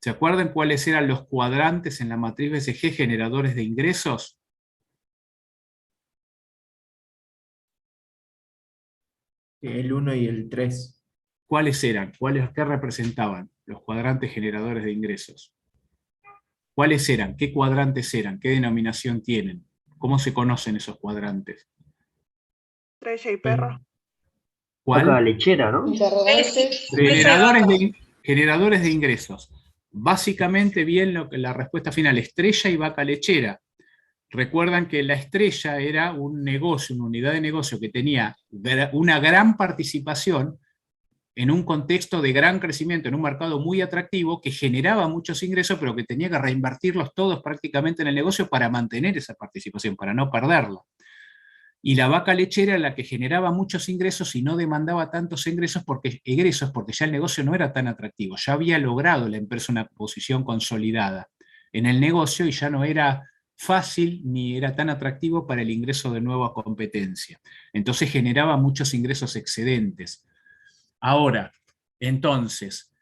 ¿Se acuerdan cuáles eran los cuadrantes en la matriz BCG generadores de ingresos? El 1 y el 3. ¿Cuáles eran? ¿Qué representaban los cuadrantes generadores de ingresos? ¿Cuáles eran? ¿Qué cuadrantes eran? ¿Qué denominación tienen? ¿Cómo se conocen esos cuadrantes? Estrella y perro. ¿Cuál? Vaca lechera, ¿no? Interrogantes. Generadores de ingresos. Básicamente, bien la respuesta final, estrella y vaca lechera. Recuerdan que la estrella era un negocio, una unidad de negocio que tenía una gran participación en un contexto de gran crecimiento, en un mercado muy atractivo, que generaba muchos ingresos, pero que tenía que reinvertirlos todos prácticamente en el negocio para mantener esa participación, para no perderla. Y la vaca lechera era la que generaba muchos ingresos y no demandaba tantos ingresos porque ya el negocio no era tan atractivo, ya había logrado la empresa una posición consolidada en el negocio y ya no era fácil ni era tan atractivo para el ingreso de nueva competencia. Entonces generaba muchos ingresos excedentes. Ahora, entonces,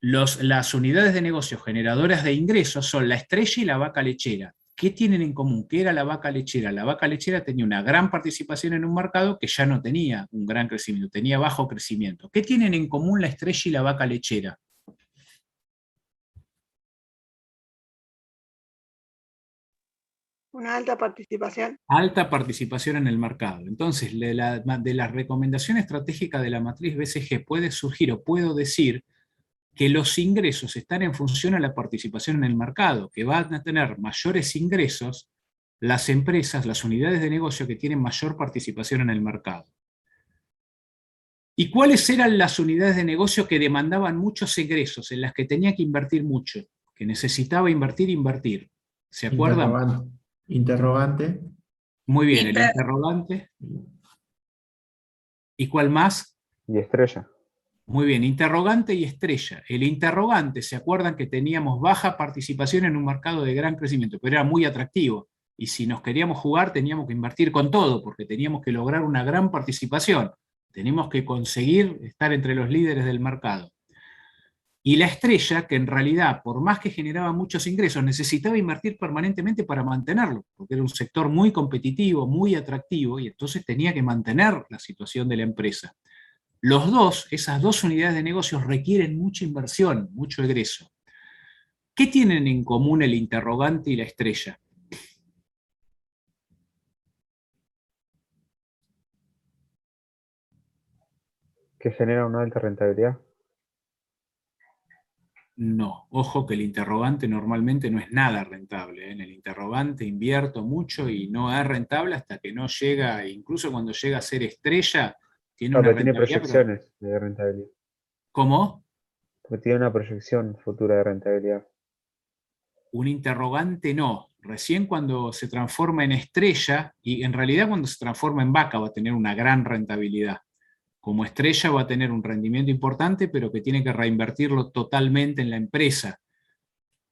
las unidades de negocio generadoras de ingresos son la estrella y la vaca lechera. ¿Qué tienen en común? ¿Qué era la vaca lechera? La vaca lechera tenía una gran participación en un mercado que ya no tenía un gran crecimiento, tenía bajo crecimiento. ¿Qué tienen en común la estrella y la vaca lechera? Una alta participación. Alta participación en el mercado. Entonces, de la recomendación estratégica de la matriz BCG puede surgir o puedo decir que los ingresos están en función a la participación en el mercado, que van a tener mayores ingresos las empresas, las unidades de negocio que tienen mayor participación en el mercado. ¿Y cuáles eran las unidades de negocio que demandaban muchos ingresos, en las que tenía que invertir mucho, que necesitaba invertir? ¿Se acuerdan? Interrogante. Muy bien, el interrogante. ¿Y cuál más? Y estrella. Muy bien, interrogante y estrella. El interrogante, ¿se acuerdan que teníamos baja participación en un mercado de gran crecimiento, pero era muy atractivo? Y si nos queríamos jugar teníamos que invertir con todo, porque teníamos que lograr una gran participación. Teníamos que conseguir estar entre los líderes del mercado. Y la estrella, que en realidad, por más que generaba muchos ingresos, necesitaba invertir permanentemente para mantenerlo, porque era un sector muy competitivo, muy atractivo, y entonces tenía que mantener la situación de la empresa. Esas dos unidades de negocios requieren mucha inversión, mucho egreso. ¿Qué tienen en común el interrogante y la estrella? Que genera una alta rentabilidad. No, ojo que el interrogante normalmente no es nada rentable. En el interrogante invierto mucho y no es rentable hasta que no llega, incluso cuando llega a ser estrella, tiene una Pero tiene rentabilidad. proyecciones de rentabilidad. ¿Cómo? Porque tiene una proyección futura de rentabilidad. Un interrogante no. Recién cuando se transforma en estrella, y en realidad cuando se transforma en vaca va a tener una gran rentabilidad. Como estrella va a tener un rendimiento importante, pero que tiene que reinvertirlo totalmente en la empresa.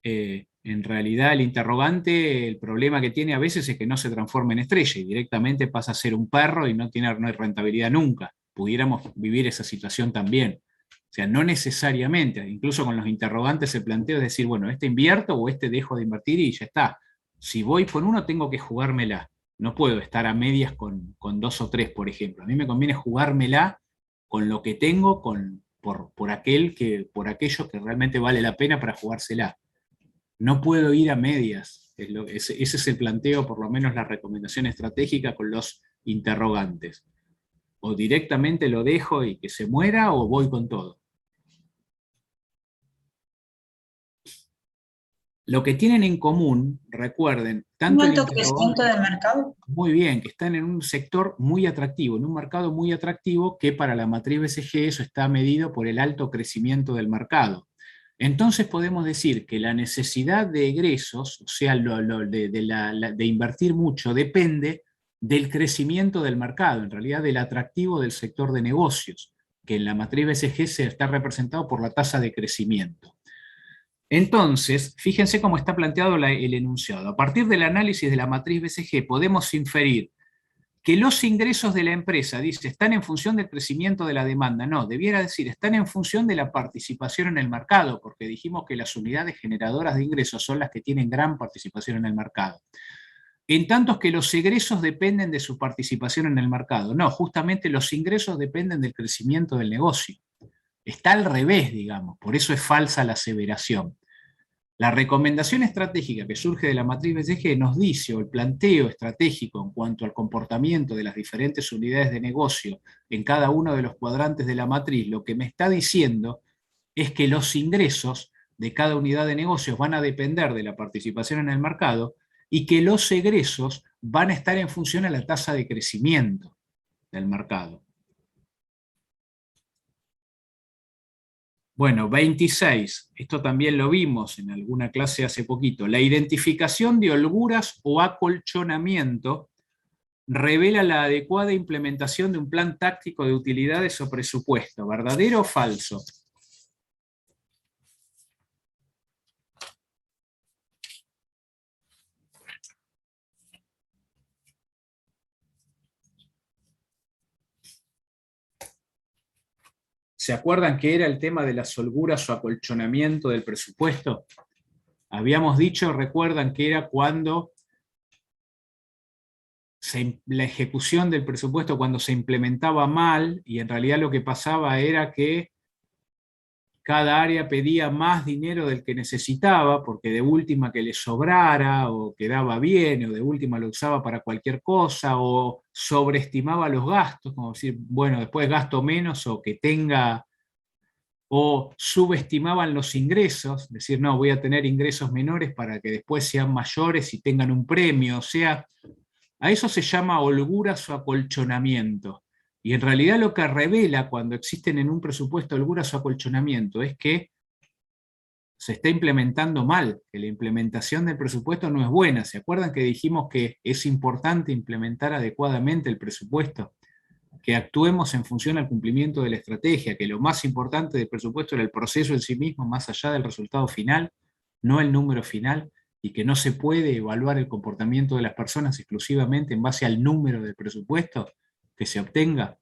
En realidad el interrogante, el problema que tiene a veces es que no se transforma en estrella y directamente pasa a ser un perro y no hay rentabilidad nunca. Pudiéramos vivir esa situación también. O sea, no necesariamente, incluso con los interrogantes se plantea decir, bueno, este invierto o este dejo de invertir y ya está. Si voy con uno tengo que jugármela. No puedo estar a medias con dos o tres, por ejemplo. A mí me conviene jugármela con lo que tengo, por aquello que realmente vale la pena para jugársela. No puedo ir a medias. Ese es el planteo, por lo menos la recomendación estratégica con los interrogantes. O directamente lo dejo y que se muera, o voy con todo. Lo que tienen en común, recuerden, tanto ¿Un el alto crecimiento del mercado? muy bien, que están en un sector muy atractivo, en un mercado muy atractivo, que para la matriz BCG eso está medido por el alto crecimiento del mercado. Entonces podemos decir que la necesidad de egresos, o sea, de invertir mucho, depende del crecimiento del mercado, en realidad del atractivo del sector de negocios, que en la matriz BCG se está representado por la tasa de crecimiento. Entonces, fíjense cómo está planteado el enunciado. A partir del análisis de la matriz BCG podemos inferir que los ingresos de la empresa, dice, están en función del crecimiento de la demanda. No, debiera decir, están en función de la participación en el mercado, porque dijimos que las unidades generadoras de ingresos son las que tienen gran participación en el mercado. En tanto que los egresos dependen de su participación en el mercado. No, justamente los ingresos dependen del crecimiento del negocio. Está al revés, digamos, por eso es falsa la aseveración. La recomendación estratégica que surge de la matriz BCG nos dice, o el planteo estratégico en cuanto al comportamiento de las diferentes unidades de negocio en cada uno de los cuadrantes de la matriz, lo que me está diciendo es que los ingresos de cada unidad de negocios van a depender de la participación en el mercado y que los egresos van a estar en función a la tasa de crecimiento del mercado. Bueno, 26, esto también lo vimos en alguna clase hace poquito. La identificación de holguras o acolchonamiento revela la adecuada implementación de un plan táctico de utilidades o presupuesto. ¿Verdadero o falso? ¿Se acuerdan que era el tema de las holguras o acolchonamiento del presupuesto? Habíamos dicho, recuerdan que era cuando la ejecución del presupuesto, cuando se implementaba mal, y en realidad lo que pasaba era que cada área pedía más dinero del que necesitaba, porque de última que le sobrara, o quedaba bien, o de última lo usaba para cualquier cosa, o sobreestimaba los gastos, como decir, bueno, después gasto menos, o que tenga, o subestimaban los ingresos, decir, no, voy a tener ingresos menores para que después sean mayores y tengan un premio, o sea, a eso se llama holguras o acolchonamiento. Y en realidad lo que revela cuando existen en un presupuesto holguras o acolchonamiento es que se está implementando mal, que la implementación del presupuesto no es buena. ¿Se acuerdan que dijimos que es importante implementar adecuadamente el presupuesto? Que actuemos en función al cumplimiento de la estrategia, que lo más importante del presupuesto era el proceso en sí mismo, más allá del resultado final, no el número final, y que no se puede evaluar el comportamiento de las personas exclusivamente en base al número del presupuesto que se obtenga.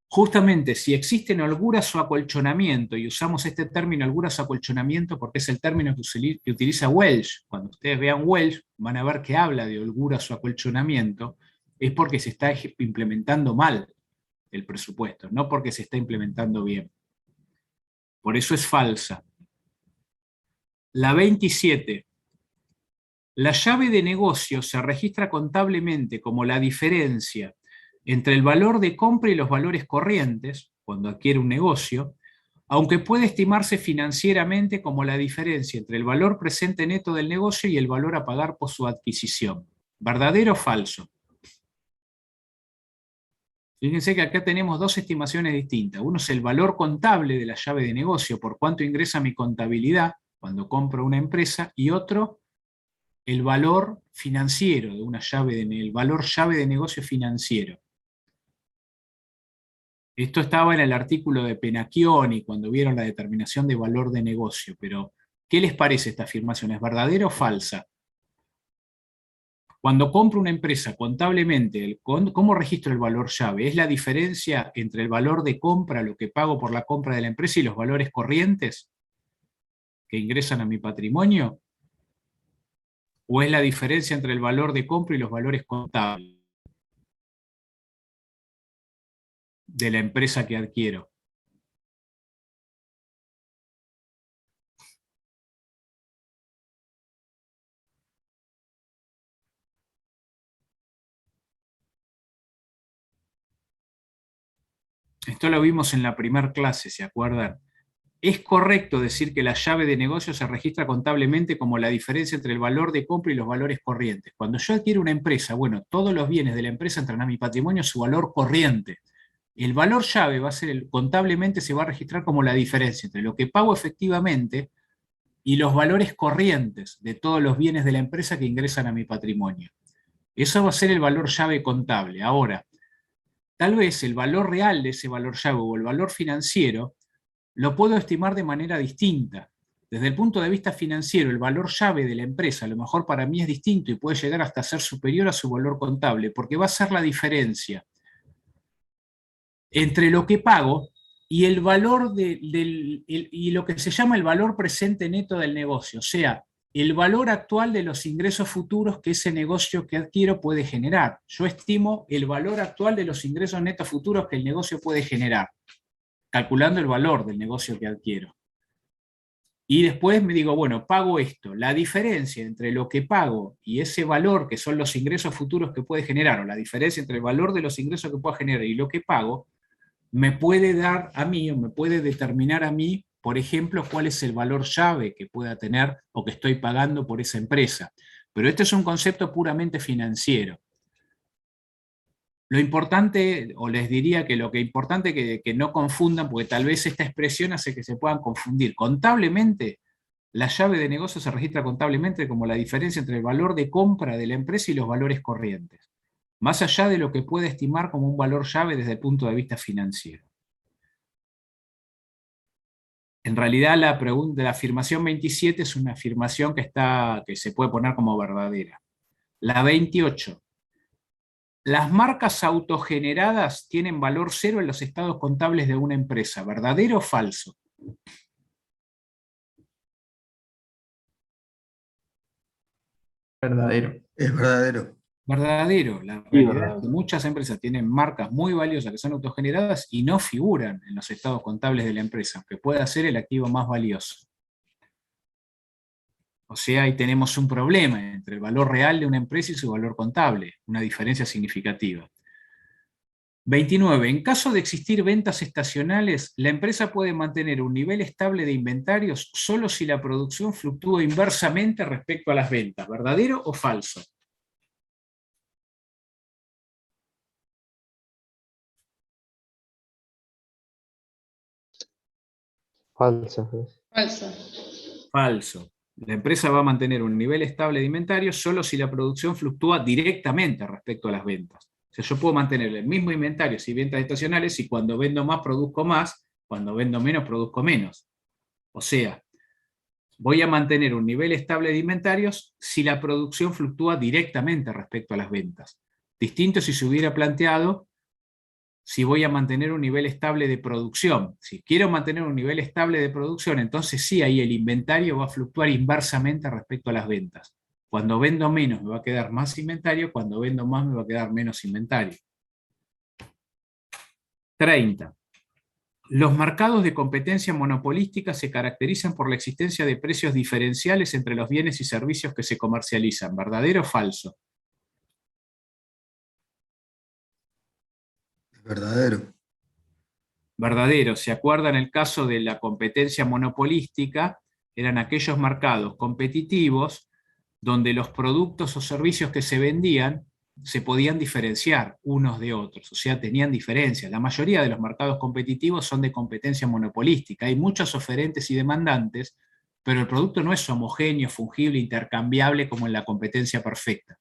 Justamente, si existen holguras o acolchonamiento, y usamos este término holguras o acolchonamiento porque es el término que utiliza Welch, cuando ustedes vean Welch van a ver que habla de holguras o acolchonamiento, es porque se está implementando mal el presupuesto, no porque se está implementando bien. Por eso es falsa. La 27. La llave de negocio se registra contablemente como la diferencia entre el valor de compra y los valores corrientes, cuando adquiere un negocio, aunque puede estimarse financieramente como la diferencia entre el valor presente neto del negocio y el valor a pagar por su adquisición. ¿Verdadero o falso? Fíjense que acá tenemos dos estimaciones distintas. Uno es el valor contable de la llave de negocio, por cuánto ingresa mi contabilidad cuando compro una empresa, y otro, el valor financiero de una llave, el valor llave de negocio financiero. Esto estaba en el artículo de Penacchioni cuando vieron la determinación de valor de negocio, pero ¿qué les parece esta afirmación? ¿Es verdadera o falsa? Cuando compro una empresa contablemente, ¿cómo registro el valor llave? ¿Es la diferencia entre el valor de compra, lo que pago por la compra de la empresa, y los valores corrientes que ingresan a mi patrimonio? ¿O es la diferencia entre el valor de compra y los valores contables de la empresa que adquiero? Esto lo vimos en la primera clase, ¿se acuerdan? ¿Es correcto decir que la llave de negocio se registra contablemente como la diferencia entre el valor de compra y los valores corrientes? Cuando yo adquiero una empresa, bueno, todos los bienes de la empresa entran a mi patrimonio su valor corriente. El valor llave va a ser, contablemente se va a registrar como la diferencia entre lo que pago efectivamente y los valores corrientes de todos los bienes de la empresa que ingresan a mi patrimonio. Eso va a ser el valor llave contable. Ahora, tal vez el valor real de ese valor llave o el valor financiero lo puedo estimar de manera distinta. Desde el punto de vista financiero, el valor llave de la empresa a lo mejor para mí es distinto y puede llegar hasta ser superior a su valor contable, porque va a ser la diferencia entre lo que pago y el valor y lo que se llama el valor presente neto del negocio, o sea, el valor actual de los ingresos futuros que ese negocio que adquiero puede generar. Yo estimo el valor actual de los ingresos netos futuros que el negocio puede generar, calculando el valor del negocio que adquiero. Y después me digo, bueno, pago esto. La diferencia entre lo que pago y ese valor, que son los ingresos futuros que puede generar, o la diferencia entre el valor de los ingresos que pueda generar y lo que pago, me puede dar a mí, o me puede determinar a mí, por ejemplo, cuál es el valor llave que pueda tener o que estoy pagando por esa empresa. Pero este es un concepto puramente financiero. Lo importante, o les diría que lo que es importante que no confundan, porque tal vez esta expresión hace que se puedan confundir. Contablemente, la llave de negocio se registra contablemente como la diferencia entre el valor de compra de la empresa y los valores corrientes, más allá de lo que puede estimar como un valor llave desde el punto de vista financiero. En realidad la afirmación 27 es una afirmación que se puede poner como verdadera. La 28. Las marcas autogeneradas tienen valor cero en los estados contables de una empresa. ¿Verdadero o falso? Verdadero. Es verdadero. Verdadero. La realidad es que muchas empresas tienen marcas muy valiosas que son autogeneradas y no figuran en los estados contables de la empresa, aunque pueda ser el activo más valioso. O sea, ahí tenemos un problema entre el valor real de una empresa y su valor contable, una diferencia significativa. 29. En caso de existir ventas estacionales, la empresa puede mantener un nivel estable de inventarios solo si la producción fluctúa inversamente respecto a las ventas. ¿Verdadero o falso? Falso. Falso. Falso. La empresa va a mantener un nivel estable de inventario solo si la producción fluctúa directamente respecto a las ventas. O sea, yo puedo mantener el mismo inventario si ventas estacionales y cuando vendo más produzco más, cuando vendo menos produzco menos. O sea, voy a mantener un nivel estable de inventarios si la producción fluctúa directamente respecto a las ventas. Distinto si se hubiera planteado si voy a mantener un nivel estable de producción. Si quiero mantener un nivel estable de producción, entonces sí, ahí el inventario va a fluctuar inversamente respecto a las ventas. Cuando vendo menos me va a quedar más inventario, cuando vendo más me va a quedar menos inventario. 30. Los mercados de competencia monopolística se caracterizan por la existencia de precios diferenciales entre los bienes y servicios que se comercializan. ¿Verdadero o falso? Es verdadero. Verdadero. ¿Se acuerdan el caso de la competencia monopolística? Eran aquellos mercados competitivos donde los productos o servicios que se vendían se podían diferenciar unos de otros, o sea, tenían diferencias. La mayoría de los mercados competitivos son de competencia monopolística. Hay muchos oferentes y demandantes, pero el producto no es homogéneo, fungible, intercambiable como en la competencia perfecta.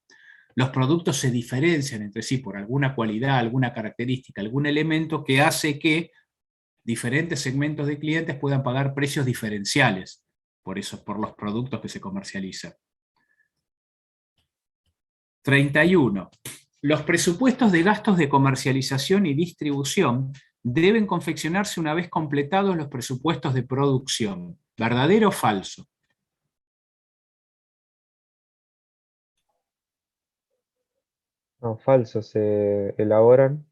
Los productos se diferencian entre sí por alguna cualidad, alguna característica, algún elemento que hace que diferentes segmentos de clientes puedan pagar precios diferenciales por los productos que se comercializan. 31. Los presupuestos de gastos de comercialización y distribución deben confeccionarse una vez completados los presupuestos de producción. ¿Verdadero o falso? No, falso. Se elaboran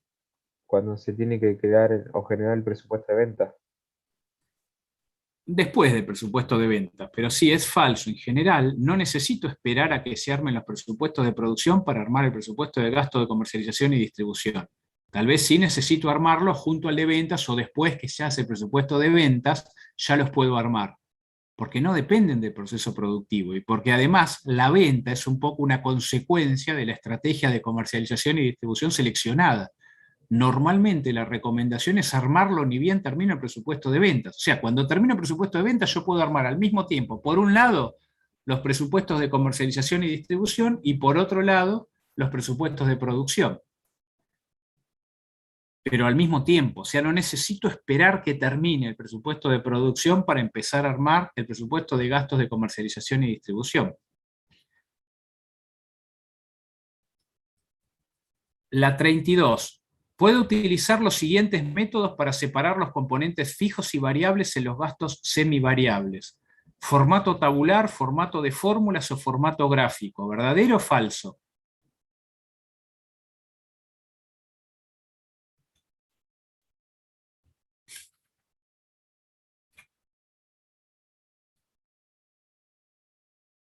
cuando se tiene que crear o generar el presupuesto de venta. Después del presupuesto de ventas, pero sí es falso. En general, no necesito esperar a que se armen los presupuestos de producción para armar el presupuesto de gasto de comercialización y distribución. Tal vez sí necesito armarlo junto al de ventas o después que se hace el presupuesto de ventas, ya los puedo armar. Porque no dependen del proceso productivo y porque además la venta es un poco una consecuencia de la estrategia de comercialización y distribución seleccionada. Normalmente la recomendación es armarlo ni bien termina el presupuesto de ventas. O sea, cuando termino el presupuesto de ventas yo puedo armar al mismo tiempo, por un lado, los presupuestos de comercialización y distribución y por otro lado, los presupuestos de producción. pero al mismo tiempo. O sea, no necesito esperar que termine el presupuesto de producción para empezar a armar el presupuesto de gastos de comercialización y distribución. La 32. Puede utilizar los siguientes métodos para separar los componentes fijos y variables en los gastos semivariables. Formato tabular, formato de fórmulas o formato gráfico. ¿Verdadero o falso?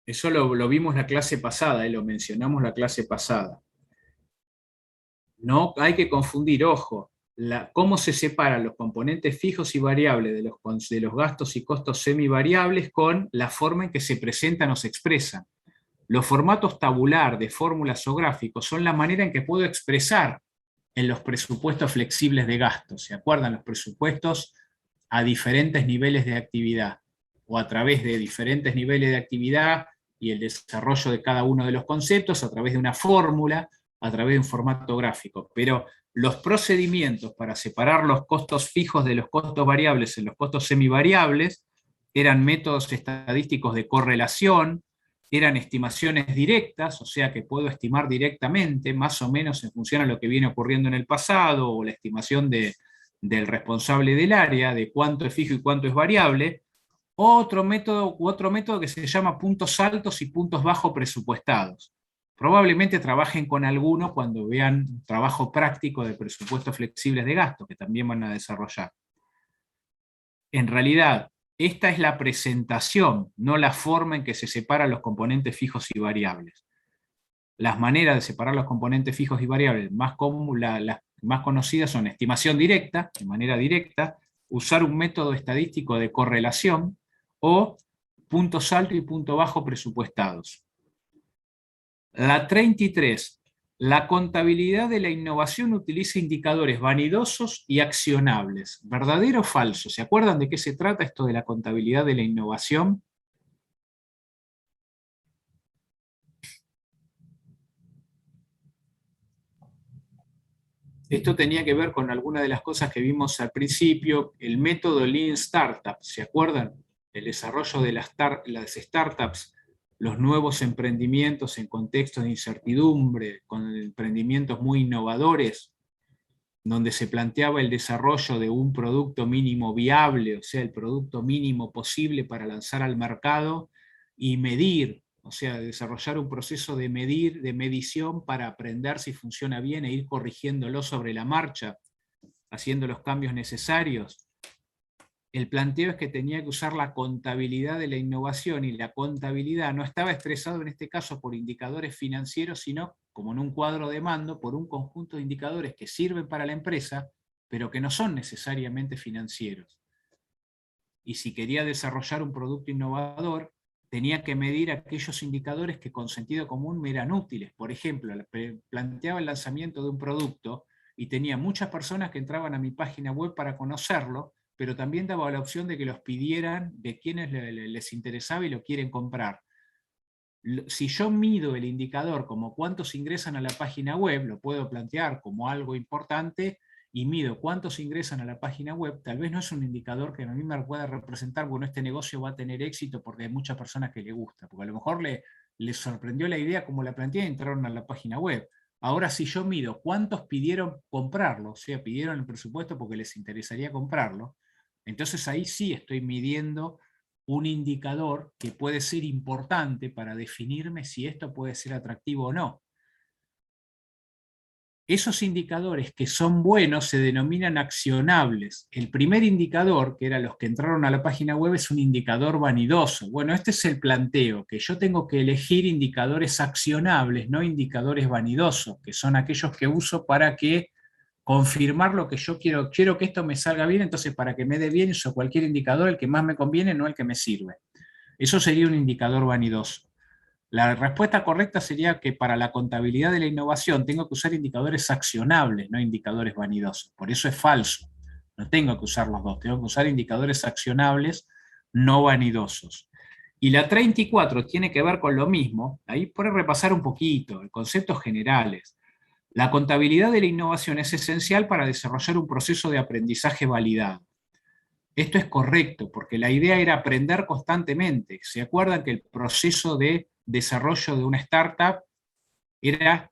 Eso lo vimos la clase pasada, lo mencionamos la clase pasada. No hay que confundir, ojo, cómo se separan los componentes fijos y variables de los gastos y costos semivariables con la forma en que se presentan o se expresan. Los formatos tabular, de fórmulas o gráficos son la manera en que puedo expresar en los presupuestos flexibles de gastos. ¿Se acuerdan? Los presupuestos a diferentes niveles de actividad, o a través de diferentes niveles de actividad y el desarrollo de cada uno de los conceptos, a través de una fórmula, a través de un formato gráfico. Pero los procedimientos para separar los costos fijos de los costos variables en los costos semivariables eran métodos estadísticos de correlación, eran estimaciones directas, o sea que puedo estimar directamente, más o menos en función a lo que viene ocurriendo en el pasado, o la estimación del responsable del área, de cuánto es fijo y cuánto es variable. Otro método que se llama puntos altos y puntos bajos presupuestados. Probablemente trabajen con alguno cuando vean trabajo práctico de presupuestos flexibles de gasto, que también van a desarrollar. En realidad, esta es la presentación, no la forma en que se separan los componentes fijos y variables. Las maneras de separar los componentes fijos y variables las más conocidas son estimación directa, de manera directa, usar un método estadístico de correlación, o puntos alto y punto bajo presupuestados. La 33. La contabilidad de la innovación utiliza indicadores vanidosos y accionables. ¿Verdadero o falso? ¿Se acuerdan de qué se trata esto de la contabilidad de la innovación? Esto tenía que ver con algunas de las cosas que vimos al principio, el método Lean Startup, ¿se acuerdan? El desarrollo de las startups, los nuevos emprendimientos en contextos de incertidumbre, con emprendimientos muy innovadores, donde se planteaba el desarrollo de un producto mínimo viable, o sea, el producto mínimo posible para lanzar al mercado, y medir, o sea, desarrollar un proceso de medición para aprender si funciona bien e ir corrigiéndolo sobre la marcha, haciendo los cambios necesarios. El planteo es que tenía que usar la contabilidad de la innovación, y la contabilidad no estaba expresado en este caso por indicadores financieros, sino, como en un cuadro de mando, por un conjunto de indicadores que sirven para la empresa, pero que no son necesariamente financieros. Y si quería desarrollar un producto innovador, tenía que medir aquellos indicadores que con sentido común me eran útiles. Por ejemplo, planteaba el lanzamiento de un producto y tenía muchas personas que entraban a mi página web para conocerlo, pero también daba la opción de que los pidieran de quienes les interesaba y lo quieren comprar. Si yo mido el indicador como cuántos ingresan a la página web, lo puedo plantear como algo importante, y mido cuántos ingresan a la página web, tal vez no es un indicador que a mí me pueda representar, bueno, este negocio va a tener éxito porque hay muchas personas que le gusta, porque a lo mejor le sorprendió la idea como la planteé y entraron a la página web. Ahora, si yo mido cuántos pidieron comprarlo, o sea, pidieron el presupuesto porque les interesaría comprarlo, entonces ahí sí estoy midiendo un indicador que puede ser importante para definirme si esto puede ser atractivo o no. Esos indicadores que son buenos se denominan accionables. El primer indicador, que eran los que entraron a la página web, es un indicador vanidoso. Bueno, este es el planteo, que yo tengo que elegir indicadores accionables, no indicadores vanidosos, que son aquellos que uso para confirmar lo que yo quiero. Quiero que esto me salga bien, entonces para que me dé bien uso cualquier indicador, el que más me conviene, no el que me sirve. Eso sería un indicador vanidoso. La respuesta correcta sería que para la contabilidad de la innovación tengo que usar indicadores accionables, no indicadores vanidosos. Por eso es falso. No tengo que usar los dos, tengo que usar indicadores accionables, no vanidosos. Y la 34 tiene que ver con lo mismo. Ahí puede repasar un poquito, conceptos generales. La contabilidad de la innovación es esencial para desarrollar un proceso de aprendizaje validado. Esto es correcto, porque la idea era aprender constantemente. ¿Se acuerdan que el proceso de desarrollo de una startup era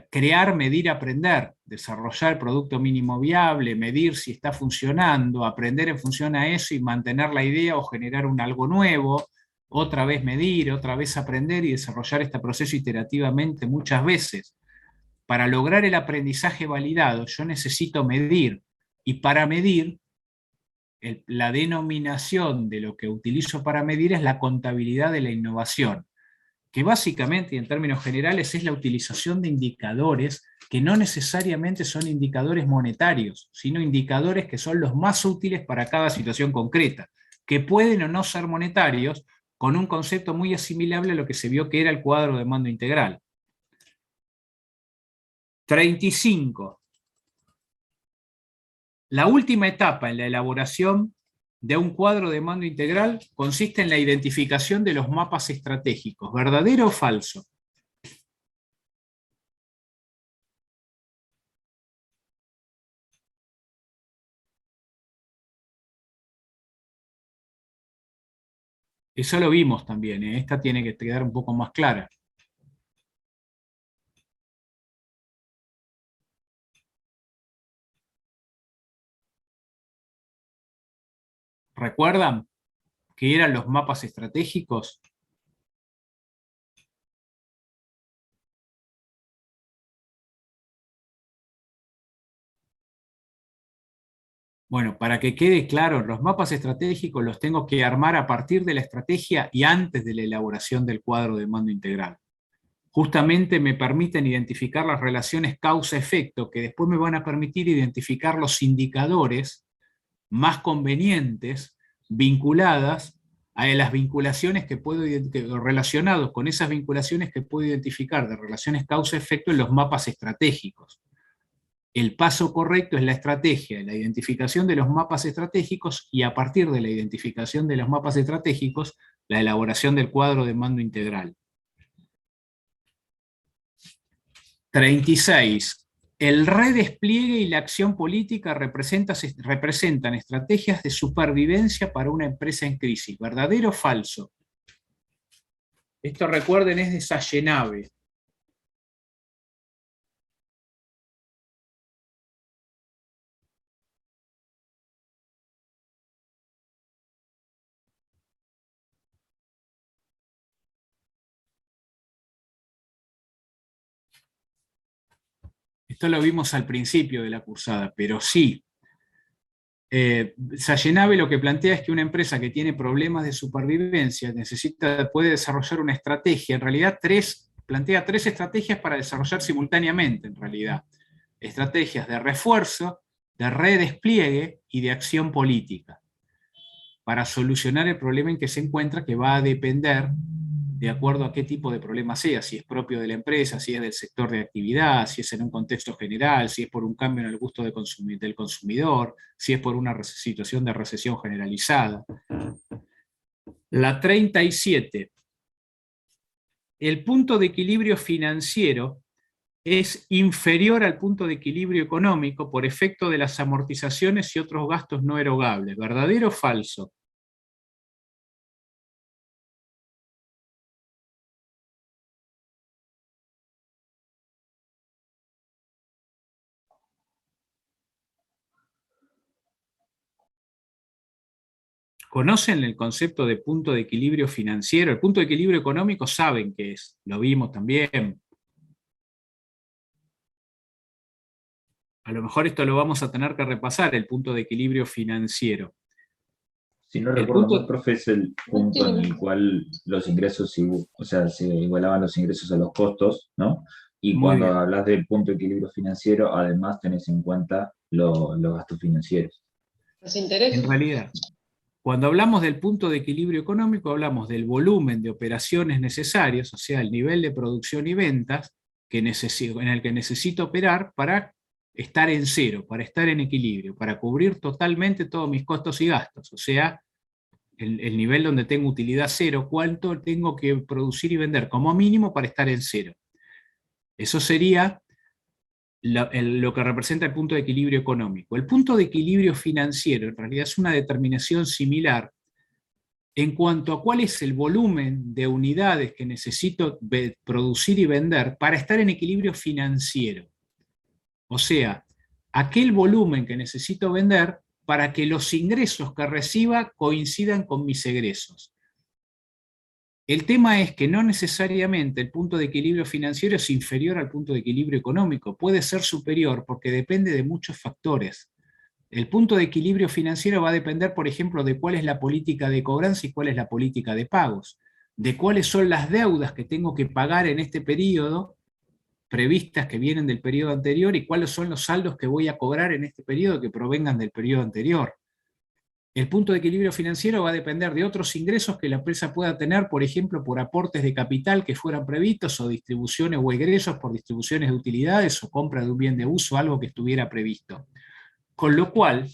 crear, medir, aprender, desarrollar el producto mínimo viable, medir si está funcionando, aprender en función a eso y mantener la idea o generar algo nuevo, otra vez medir, otra vez aprender y desarrollar este proceso iterativamente muchas veces? Para lograr el aprendizaje validado, yo necesito medir, y para medir, la denominación de lo que utilizo para medir es la contabilidad de la innovación, que básicamente y en términos generales es la utilización de indicadores que no necesariamente son indicadores monetarios, sino indicadores que son los más útiles para cada situación concreta, que pueden o no ser monetarios, con un concepto muy asimilable a lo que se vio que era el cuadro de mando integral. 35. La última etapa en la elaboración de un cuadro de mando integral consiste en la identificación de los mapas estratégicos, ¿verdadero o falso? Eso lo vimos también, ¿eh? Esta tiene que quedar un poco más clara. ¿Recuerdan qué eran los mapas estratégicos? Bueno, para que quede claro, los mapas estratégicos los tengo que armar a partir de la estrategia y antes de la elaboración del cuadro de mando integral. Justamente me permiten identificar las relaciones causa-efecto, que después me van a permitir identificar los indicadores más convenientes vinculadas a las vinculaciones que puedo relacionados con esas vinculaciones que puedo identificar de relaciones causa-efecto en los mapas estratégicos. El paso correcto es la estrategia, la identificación de los mapas estratégicos, y a partir de la identificación de los mapas estratégicos, la elaboración del cuadro de mando integral. 36. El redespliegue y la acción política representan estrategias de supervivencia para una empresa en crisis. ¿Verdadero o falso? Esto, recuerden, es de Sallenave. Esto lo vimos al principio de la cursada, pero sí. Sallenave lo que plantea es que una empresa que tiene problemas de supervivencia puede desarrollar una estrategia, en realidad plantea 3 estrategias para desarrollar simultáneamente, en realidad. Estrategias de refuerzo, de redespliegue y de acción política, para solucionar el problema en que se encuentra, que va a depender de acuerdo a qué tipo de problema sea, si es propio de la empresa, si es del sector de actividad, si es en un contexto general, si es por un cambio en el gusto del consumidor, si es por una situación de recesión generalizada. La 37. El punto de equilibrio financiero es inferior al punto de equilibrio económico por efecto de las amortizaciones y otros gastos no erogables. ¿Verdadero o falso? ¿Conocen el concepto de punto de equilibrio financiero? El punto de equilibrio económico saben qué es, lo vimos también. A lo mejor esto lo vamos a tener que repasar, el punto de equilibrio financiero. Si no recuerdo mal, profe, es el punto en el cual los ingresos, o sea, se igualaban los ingresos a los costos, ¿no? Y cuando hablas del punto de equilibrio financiero, además tenés en cuenta los gastos financieros. Los intereses. En realidad, cuando hablamos del punto de equilibrio económico, hablamos del volumen de operaciones necesarios, o sea, el nivel de producción y ventas en el que necesito operar para estar en cero, para estar en equilibrio, para cubrir totalmente todos mis costos y gastos, o sea, el nivel donde tengo utilidad cero, cuánto tengo que producir y vender como mínimo para estar en cero. Eso sería lo que representa el punto de equilibrio económico. El punto de equilibrio financiero en realidad es una determinación similar en cuanto a cuál es el volumen de unidades que necesito producir y vender para estar en equilibrio financiero. O sea, aquel volumen que necesito vender para que los ingresos que reciba coincidan con mis egresos. El tema es que no necesariamente el punto de equilibrio financiero es inferior al punto de equilibrio económico, puede ser superior porque depende de muchos factores. El punto de equilibrio financiero va a depender, por ejemplo, de cuál es la política de cobranza y cuál es la política de pagos, de cuáles son las deudas que tengo que pagar en este periodo, previstas que vienen del periodo anterior, y cuáles son los saldos que voy a cobrar en este periodo que provengan del periodo anterior. El punto de equilibrio financiero va a depender de otros ingresos que la empresa pueda tener, por ejemplo, por aportes de capital que fueran previstos, o distribuciones o egresos por distribuciones de utilidades, o compra de un bien de uso, algo que estuviera previsto. Con lo cual,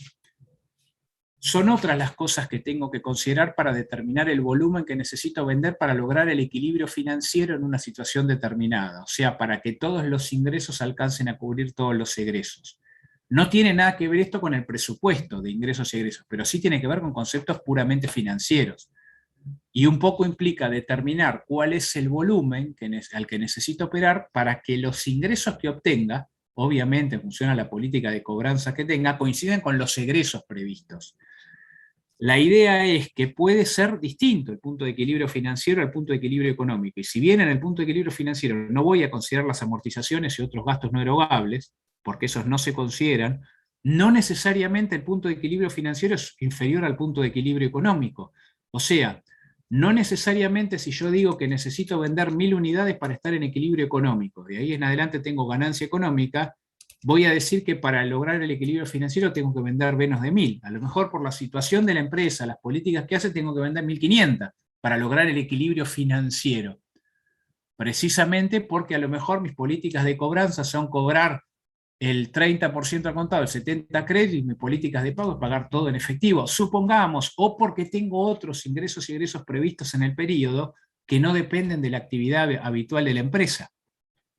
son otras las cosas que tengo que considerar para determinar el volumen que necesito vender para lograr el equilibrio financiero en una situación determinada, o sea, para que todos los ingresos alcancen a cubrir todos los egresos. No tiene nada que ver esto con el presupuesto de ingresos y egresos, pero sí tiene que ver con conceptos puramente financieros. Y un poco implica determinar cuál es el volumen al que necesito operar para que los ingresos que obtenga, obviamente en función a la política de cobranza que tenga, coinciden con los egresos previstos. La idea es que puede ser distinto el punto de equilibrio financiero al punto de equilibrio económico, y si bien en el punto de equilibrio financiero no voy a considerar las amortizaciones y otros gastos no erogables, porque esos no se consideran, no necesariamente el punto de equilibrio financiero es inferior al punto de equilibrio económico. O sea, no necesariamente si yo digo que necesito vender 1000 unidades para estar en equilibrio económico, de ahí en adelante tengo ganancia económica, voy a decir que para lograr el equilibrio financiero tengo que vender menos de 1000. A lo mejor por la situación de la empresa, las políticas que hace, tengo que vender 1500 para lograr el equilibrio financiero. Precisamente porque a lo mejor mis políticas de cobranza son cobrar el 30% al contado, el 70% a crédito, y mis políticas de pago es pagar todo en efectivo, supongamos, o porque tengo otros ingresos y egresos previstos en el periodo que no dependen de la actividad habitual de la empresa.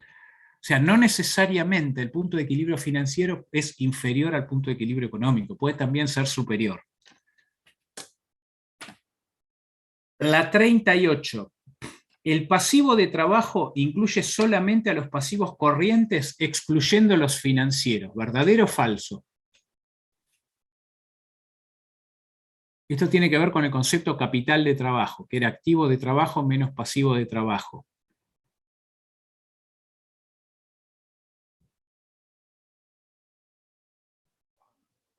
O sea, no necesariamente el punto de equilibrio financiero es inferior al punto de equilibrio económico, puede también ser superior. La 38. El pasivo de trabajo incluye solamente a los pasivos corrientes, excluyendo los financieros. ¿Verdadero o falso? Esto tiene que ver con el concepto capital de trabajo, que era activo de trabajo menos pasivo de trabajo.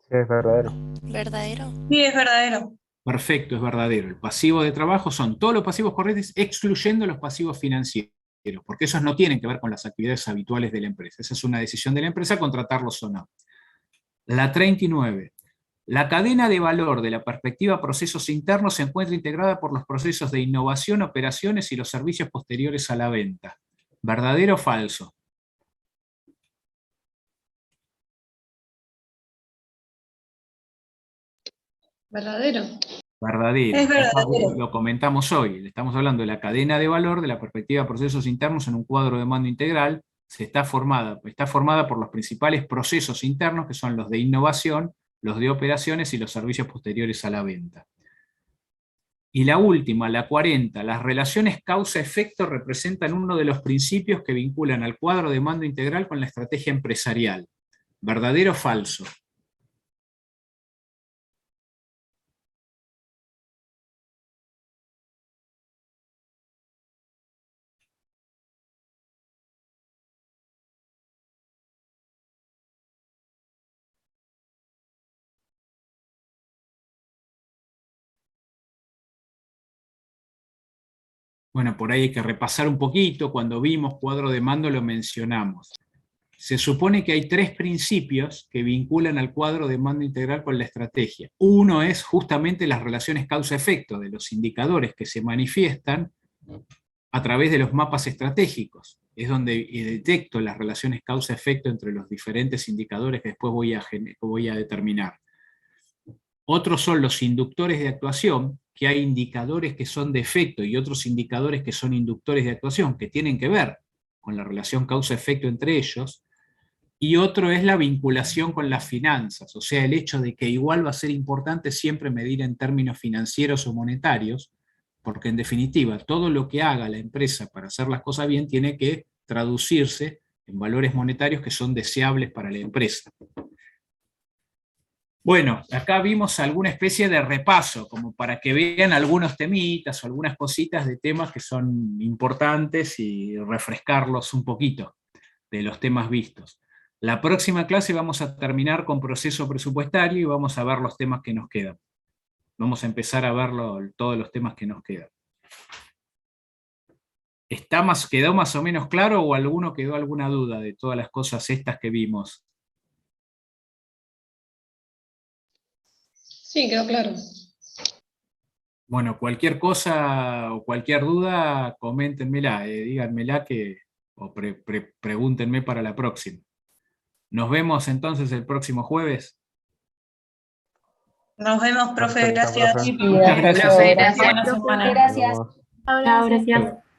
Sí, es verdadero. ¿Verdadero? Sí, es verdadero. Perfecto, es verdadero. El pasivo de trabajo son todos los pasivos corrientes, excluyendo los pasivos financieros, porque esos no tienen que ver con las actividades habituales de la empresa. Esa es una decisión de la empresa, contratarlos o no. La 39. La cadena de valor de la perspectiva procesos internos se encuentra integrada por los procesos de innovación, operaciones y los servicios posteriores a la venta. ¿Verdadero o falso? Verdadero. Verdadero. Es verdadero. Lo comentamos hoy. Estamos hablando de la cadena de valor de la perspectiva de procesos internos en un cuadro de mando integral. Está formada por los principales procesos internos, que son los de innovación, los de operaciones y los servicios posteriores a la venta. Y la última, la 40, las relaciones causa-efecto representan uno de los principios que vinculan al cuadro de mando integral con la estrategia empresarial. ¿Verdadero o falso? Bueno, por ahí hay que repasar un poquito. Cuando vimos cuadro de mando lo mencionamos. Se supone que hay 3 principios que vinculan al cuadro de mando integral con la estrategia. Uno es justamente las relaciones causa-efecto de los indicadores que se manifiestan a través de los mapas estratégicos. Es donde detecto las relaciones causa-efecto entre los diferentes indicadores que después voy a determinar. Otros son los inductores de actuación, que hay indicadores que son de efecto y otros indicadores que son inductores de actuación, que tienen que ver con la relación causa-efecto entre ellos. y otro es la vinculación con las finanzas, o sea, el hecho de que igual va a ser importante siempre medir en términos financieros o monetarios, porque en definitiva todo lo que haga la empresa para hacer las cosas bien tiene que traducirse en valores monetarios que son deseables para la empresa. Bueno, acá vimos alguna especie de repaso, como para que vean algunos temitas o algunas cositas de temas que son importantes y refrescarlos un poquito de los temas vistos. La próxima clase vamos a terminar con proceso presupuestario y vamos a ver los temas que nos quedan. Vamos a empezar a ver todos los temas que nos quedan. ¿Quedó más o menos claro o alguno quedó alguna duda de todas las cosas estas que vimos? Sí, quedó claro. Bueno, cualquier cosa o cualquier duda, coméntenmela, díganmela o pregúntenme para la próxima. Nos vemos entonces el próximo jueves. Nos vemos, profe, Perfecto, gracias. profe. Muchas gracias. Profe, gracias. Buena Nos semana. vemos. Chao, gracias.